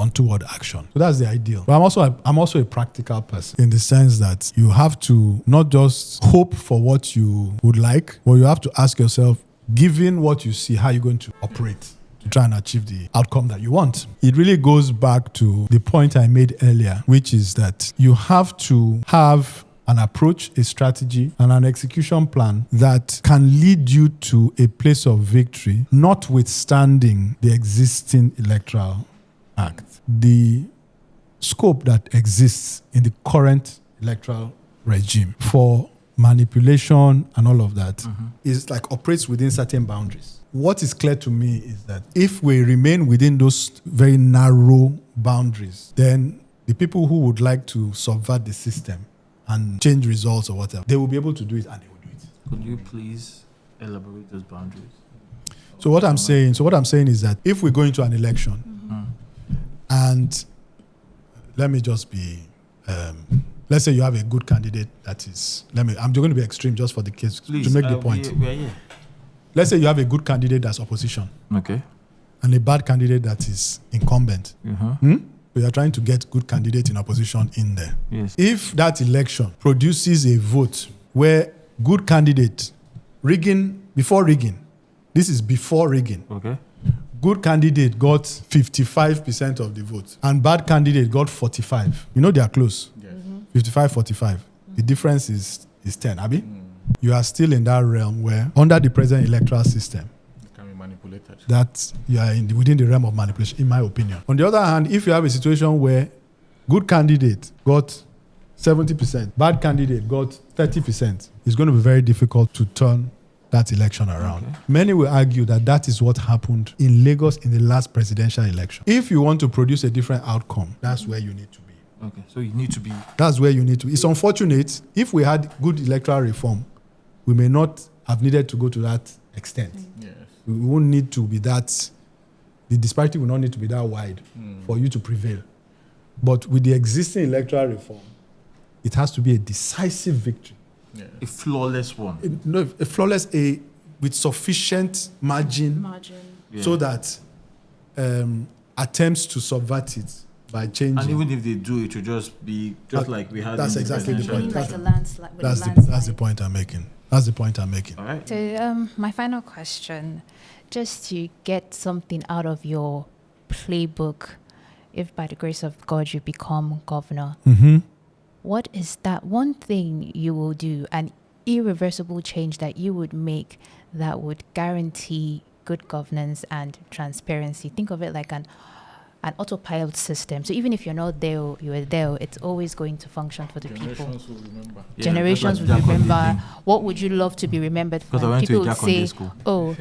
untoward action. So that's the ideal. But I'm also a practical person in the sense that you have to not just hope for what you would like, but you have to ask yourself, given what you see, how are you going to operate to try and achieve the outcome that you want? It really goes back to the point I made earlier, which is that you have to have an approach, a strategy, and an execution plan that can lead you to a place of victory, notwithstanding the existing electoral act. The scope that exists in the current electoral regime for manipulation and all of that is like operates within certain boundaries. What is clear to me is that if we remain within those very narrow boundaries, then the people who would like to subvert the system and change results or whatever, they will be able to do it and they will do it. Could you please elaborate those boundaries? So what I'm saying is that if we go into an election and let me just be, let's say you have a good candidate that is, I'm going to be extreme just for the case, Please, to make the point. Let's say you have a good candidate that's opposition. Okay. And a bad candidate that is incumbent. So you're trying to get good candidate in opposition in there. Yes. If that election produces a vote where good candidate, before rigging, this is before rigging. Okay. Good candidate got 55% of the vote and bad candidate got 45. You know they are close. Yes. 55, 45. The difference is 10, Abi? You are still in that realm where under the present electoral system, It can be manipulated. that you are within the realm of manipulation, in my opinion. On the other hand, if you have a situation where good candidate got 70%, bad candidate got 30%, it's going to be very difficult to turn that election around. Okay. Many will argue that is what happened in Lagos in the last presidential election. If you want to produce a different outcome, that's where you need to be. Okay. So you need to be. That's where you need to be. It's unfortunate. If we had good electoral reform, we may not have needed to go to that extent. Yes. We won't need to be that, the disparity will not need to be that wide for you to prevail. But with the existing electoral reform, it has to be a decisive victory. Yes. A flawless one. A flawless, with sufficient margin Yeah. so that attempts to subvert it by changing. And even if they do, it will just be like we had. That's in the exactly the presidential point. Like election. a landslide. with a That's landslide. the point I'm making. That's the point I'm making. All right. So, my final question, just to get something out of your playbook, if by the grace of God you become governor, what is that one thing you will do, an irreversible change that you would make that would guarantee good governance and transparency? Think of it like an autopilot system. So even if you're not there, you are there, it's always going to function for the people. Generations will remember. Yeah, Generations that's will like Jack remember. Conde What would you love to be remembered for? Because I went to a People would Jack Conde say, school. oh,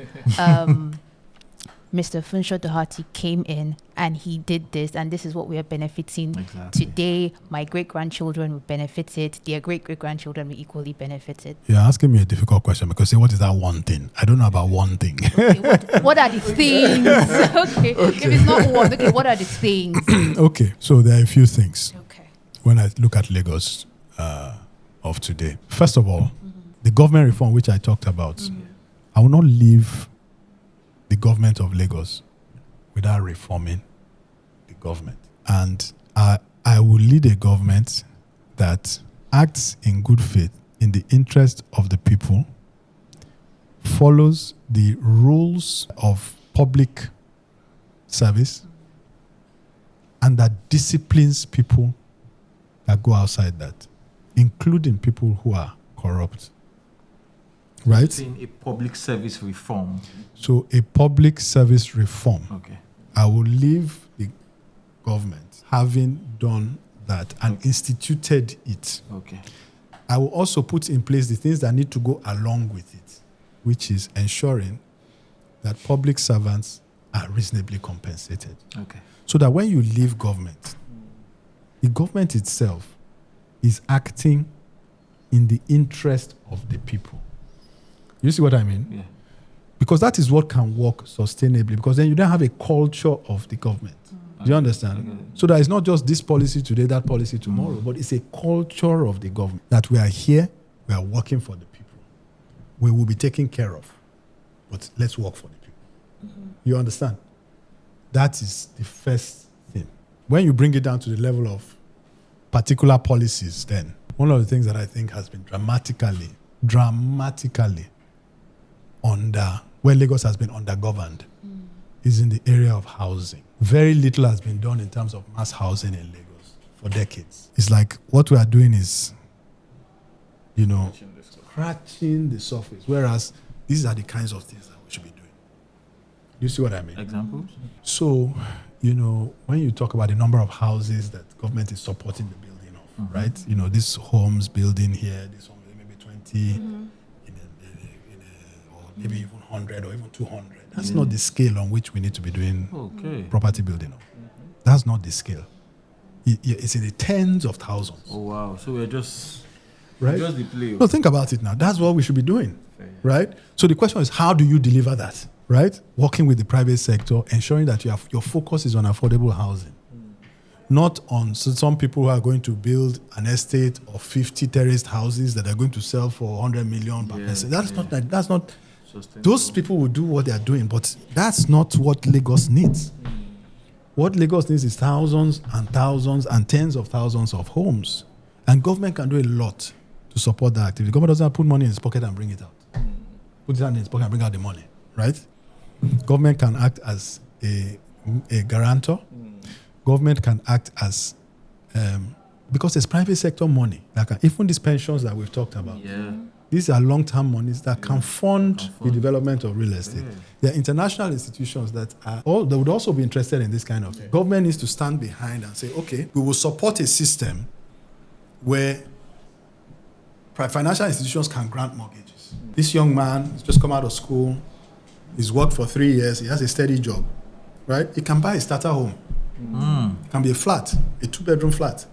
Mr. Funso Doherty came in and he did this, and this is what we are benefiting Exactly. today. My great-grandchildren will benefit it. Their great-great-grandchildren will equally benefit it. You're asking me a difficult question because say, what is that one thing? I don't know about one thing. Okay, what are the things? Okay. If it's not one, okay, what are the things? Okay, so there are a few things Okay. when I look at Lagos of today. First of all, the government reform which I talked about, I will not leave the government of Lagos without reforming the government. And I will lead a government that acts in good faith in the interest of the people, follows the rules of public service, and that disciplines people that go outside that, including people who are corrupt. Right? In a public service reform. So a public service reform. Okay. I will leave the government having done that and instituted it. Okay. I will also put in place the things that need to go along with it, which is ensuring that public servants are reasonably compensated. Okay. So that when you leave government, the government itself is acting in the interest of the people. You see what I mean? Yeah. Because that is what can work sustainably, because then you don't have a culture of the government. Do you understand? So that it's not just this policy today, that policy tomorrow, but it's a culture of the government that we are here, we are working for the people. We will be taken care of, but let's work for the people. You understand? That is the first thing. When you bring it down to the level of particular policies, then one of the things that I think has been dramatically where Lagos has been undergoverned is in the area of housing. Very little has been done in terms of mass housing in Lagos for decades. It's like what we are doing is, scratching the surface, whereas these are the kinds of things that we should be doing. You see what I mean? Examples? So, when you talk about the number of houses that government is supporting the building of, right? This homes building here, this home maybe 20, or maybe even 100 or even 200. That's not the scale on which we need to be doing property building of. That's not the scale. It's in the tens of thousands. Oh, wow. So we're just... Right? Just the play. No, think about it now. That's what we should be doing. Right? So the question is, how do you deliver that? Right? Working with the private sector, ensuring that your focus is on affordable housing. not on some people who are going to build an estate of 50 terraced houses that are going to sell for 100 million per person. That's not. Those people will do what they are doing, but that's not what Lagos needs. What Lagos needs is thousands and thousands and tens of thousands of homes. And government can do a lot to support that activity. The government doesn't put money in its pocket and bring it out. Put it in its pocket and bring out the money, right? Government can act as a guarantor. Government can act as, because it's private sector money. Like even these pensions that we've talked about, these are long-term monies that can fund the development of real estate. There are international institutions that would also be interested in this kind of thing. Government needs to stand behind and say, okay, we will support a system where financial institutions can grant mortgages. This young man has just come out of school, he's worked for 3 years, he has a steady job, right? He can buy a starter home. It can be a flat, a 2-bedroom flat,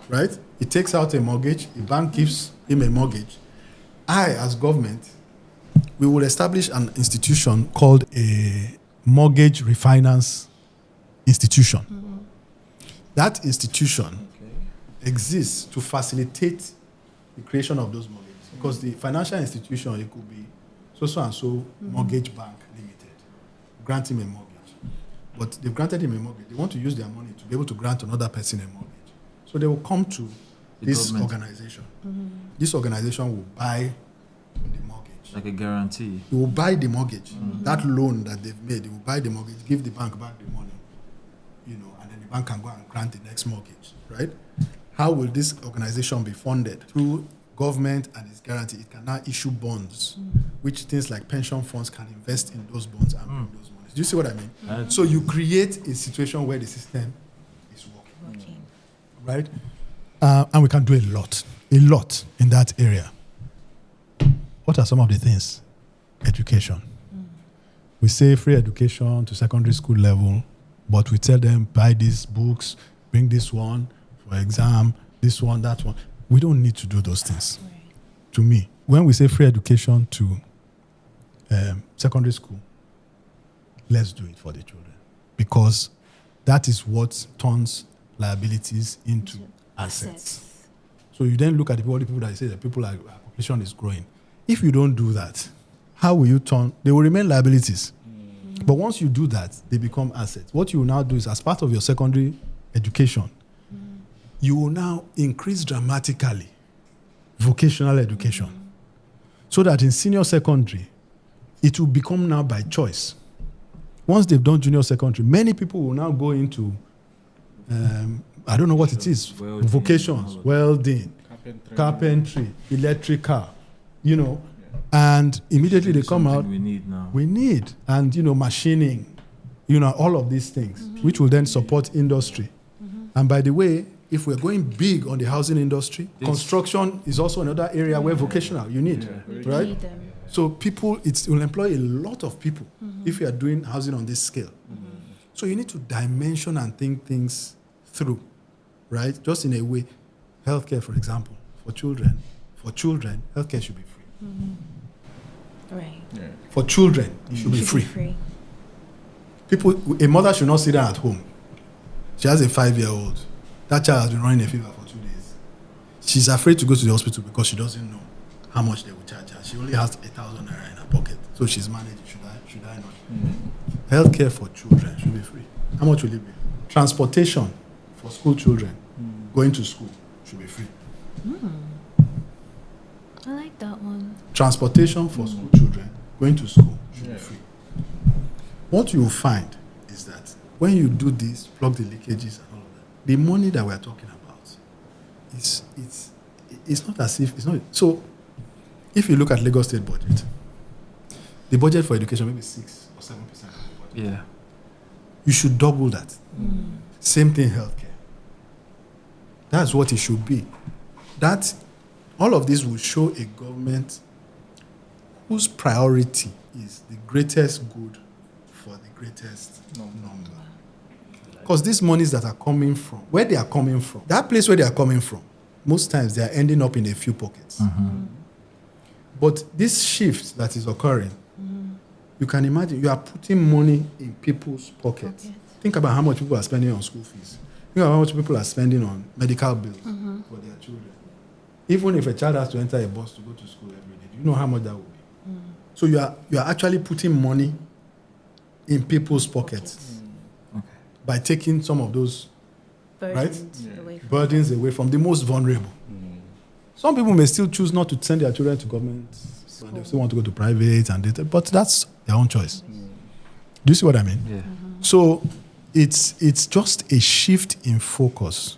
right? He takes out a mortgage, the bank gives him a mortgage. As government, we will establish an institution called a mortgage refinance institution. That institution exists to facilitate the creation of those mortgages. Because the financial institution, it could be so and so mortgage bank limited, grant him a mortgage. But they've granted him a mortgage. They want to use their money to be able to grant another person a mortgage. So they will come to this organization. This organization will buy the mortgage. Like a guarantee. It will buy the mortgage. That loan that they've made, they will buy the mortgage, give the bank back the money, and then the bank can go and grant the next mortgage, right? How will this organization be funded? Through government and its guarantee. It can now issue bonds, which things like pension funds can invest in those bonds and bring those monies. Do you see what I mean? So you create a situation where the system is working. Right? And we can do a lot in that area. What are some of the things? Education. We say free education to secondary school level, but we tell them buy these books, bring this one for exam, this one, that one. We don't need to do those things. To me, when we say free education to secondary school, let's do it for the children, because that is what turns liabilities into assets. So you then look at all the people that say that our population is growing. If you don't do that, how will you turn? They will remain liabilities. But once you do that, they become assets. What you will now do is, as part of your secondary education, you will now increase dramatically vocational education, so that in senior secondary, it will become now by choice. Once they've done junior secondary, many people will now go into, I don't know what it is, vocations, welding, carpentry, electrical, and immediately they come out. We need, and machining, all of these things, which will then support industry. And by the way, if we're going big on the housing industry, construction is also another area where vocational you need, right? So it will employ a lot of people if you are doing housing on this scale. So you need to dimension and think things through, right? Just in a way, healthcare, for example, for children, healthcare should be free. Right. Yeah. For children, it should be free. A mother should not sit down at home. She has a 5-year-old. That child has been running a fever for 2 days. She's afraid to go to the hospital because she doesn't know how much they will charge her. She only has 1,000 naira in her pocket. So she's managing. Should I not? Healthcare for children should be free. How much will it be? Transportation for school children going to school should be free. I like that one. Transportation for school children going to school should be free. What you will find is that when you do this, plug the leakages and all of that, the money that we're talking about it's not as if it's not. So if you look at Lagos State budget, the budget for education maybe 6 or 7% of the budget. Yeah. You should double that. Same thing, healthcare. That's what it should be. That all of this will show a government whose priority is the greatest good for the greatest number. Because these monies that are coming from, where they are coming from, that place where they are coming from, most times they are ending up in a few pockets. But this shift that is occurring, you can imagine you are putting money in people's pockets. Think about how much people are spending on school fees. You know how much people are spending on medical bills for their children. Even if a child has to enter a bus to go to school every day, do you know how much that will be? So you are actually putting money in people's pockets by taking some of those burdens away from the most vulnerable. Some people may still choose not to send their children to government, and they still want to go to private, but that's their own choice. Do you see what I mean? Yeah. So it's just a shift in focus,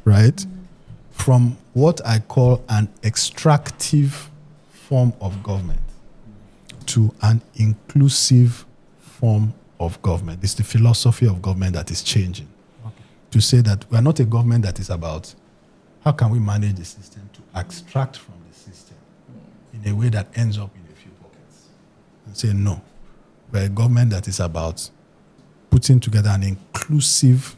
right? From what I call an extractive form of government to an inclusive form of government. It's the philosophy of government that is changing. To say that we are not a government that is about how can we manage the system to extract from the system in a way that ends up in a few pockets. And say no. We're a government that is about putting together an inclusive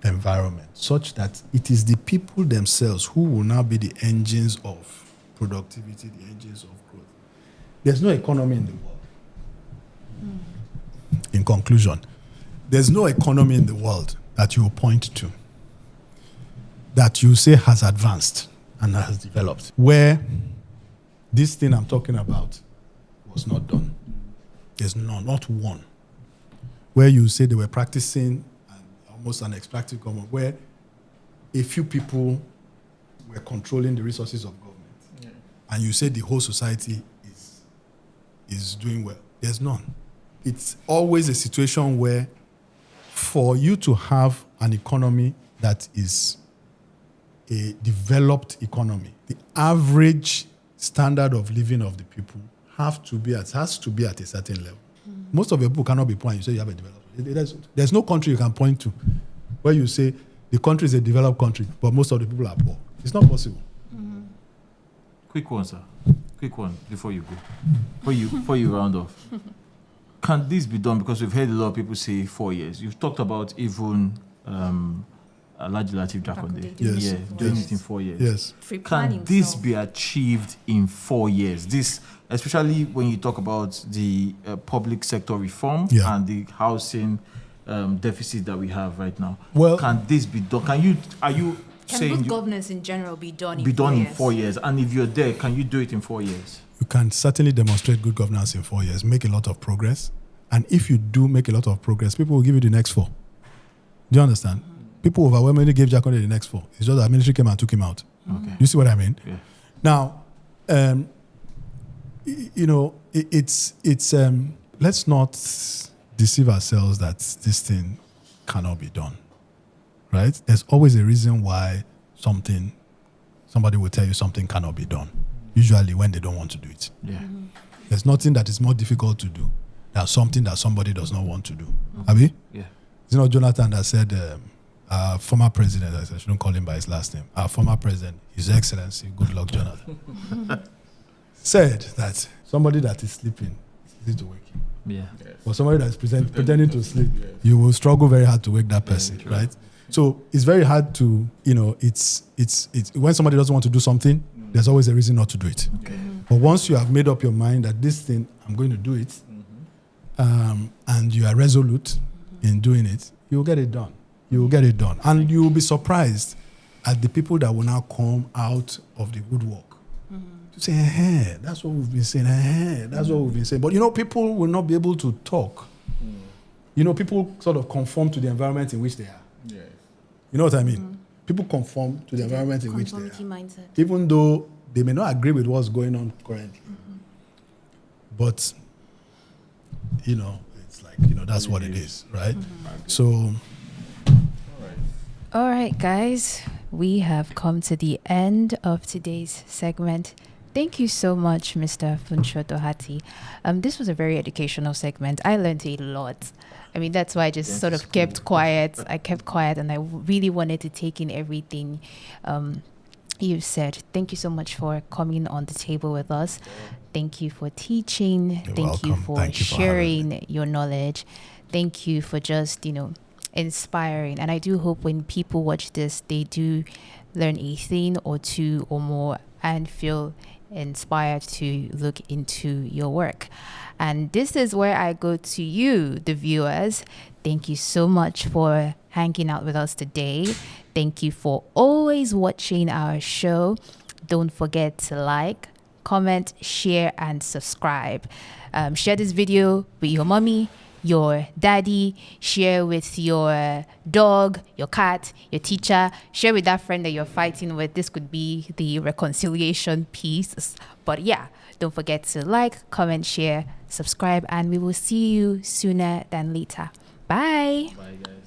environment such that it is the people themselves who will now be the engines of productivity, the engines of growth. There's no economy in the world. In conclusion, there's no economy in the world that you will point to that you say has advanced and has developed where this thing I'm talking about was not done. There's not one. Where you say they were practicing almost an extractive government, where a few people were controlling the resources of government, and you say the whole society is doing well. There's none. It's always a situation where for you to have an economy that is a developed economy, the average standard of living of the people has to be at a certain level. Most of your people cannot be poor and you say you have a developed. There's no country you can point to where you say the country is a developed country, but most of the people are poor. It's not possible. Quick one, sir. Quick one before you go. Before you round off. Can this be done? Because we've heard a lot of people say 4 years. You've talked about even Alhaji Lateef Jakonde. Yes. Doing it in 4 years. Yes. Can this be achieved in 4 years? This, especially when you talk about the public sector reform and the housing deficit that we have right now. Well, can this be done? Can good governance in general be done in 4 years? And if you're there, can you do it in 4 years? You can certainly demonstrate good governance in 4 years, make a lot of progress. And if you do make a lot of progress, people will give you the next 4. Do you understand? People overwhelmingly gave Jakonde the next 4. It's just that military came and took him out. Okay. You see what I mean? Yeah. Now, let's not deceive ourselves that this thing cannot be done, right? There's always a reason why somebody will tell you something cannot be done, usually when they don't want to do it. Yeah. There's nothing that is more difficult to do than something that somebody does not want to do. Abi? Yeah. You know, Jonathan that said, our former president, I shouldn't call him by his last name, our former president, His Excellency, good luck, Jonathan, said that somebody that is sleeping is easy to wake him. Yeah. Yes. For somebody that is pretending to sleep, you will struggle very hard to wake that person, right? So it's very hard to, it's when somebody doesn't want to do something, there's always a reason not to do it. Okay. But once you have made up your mind that this thing, I'm going to do it, and you are resolute in doing it, you will get it done. You will get it done. And you will be surprised at the people that will now come out of the woodwork to say, hey, that's what we've been saying. Hey, that's what we've been saying. But, people will not be able to talk. People sort of conform to the environment in which they are. Yes. You know what I mean? People conform to the environment in which they are. Mindset. Even though they may not agree with what's going on currently. But, it's like, that's what it is, right? So... All right, guys, we have come to the end of today's segment. Thank you so much, Mr. Funso Doherty. This was a very educational segment. I learned a lot. I mean, that's why I just sort of kept quiet. I kept quiet, and I really wanted to take in everything you said. Thank you so much for coming on the table with us. Thank you for teaching. You're Thank you welcome. for Thank you for sharing your knowledge. Thank you for just, inspiring. And I do hope when people watch this, they do learn a thing or two or more and feel inspired to look into your work. And this is where I go to you, the viewers. Thank you so much for hanging out with us today. Thank you for always watching our show. Don't forget to like, comment, share, and subscribe. Share this video with your mommy, your daddy, share with your dog, your cat, your teacher, share with that friend that you're fighting with. This could be the reconciliation piece. But yeah, don't forget to like, comment, share, subscribe, and we will see you sooner than later. Bye. Bye, guys.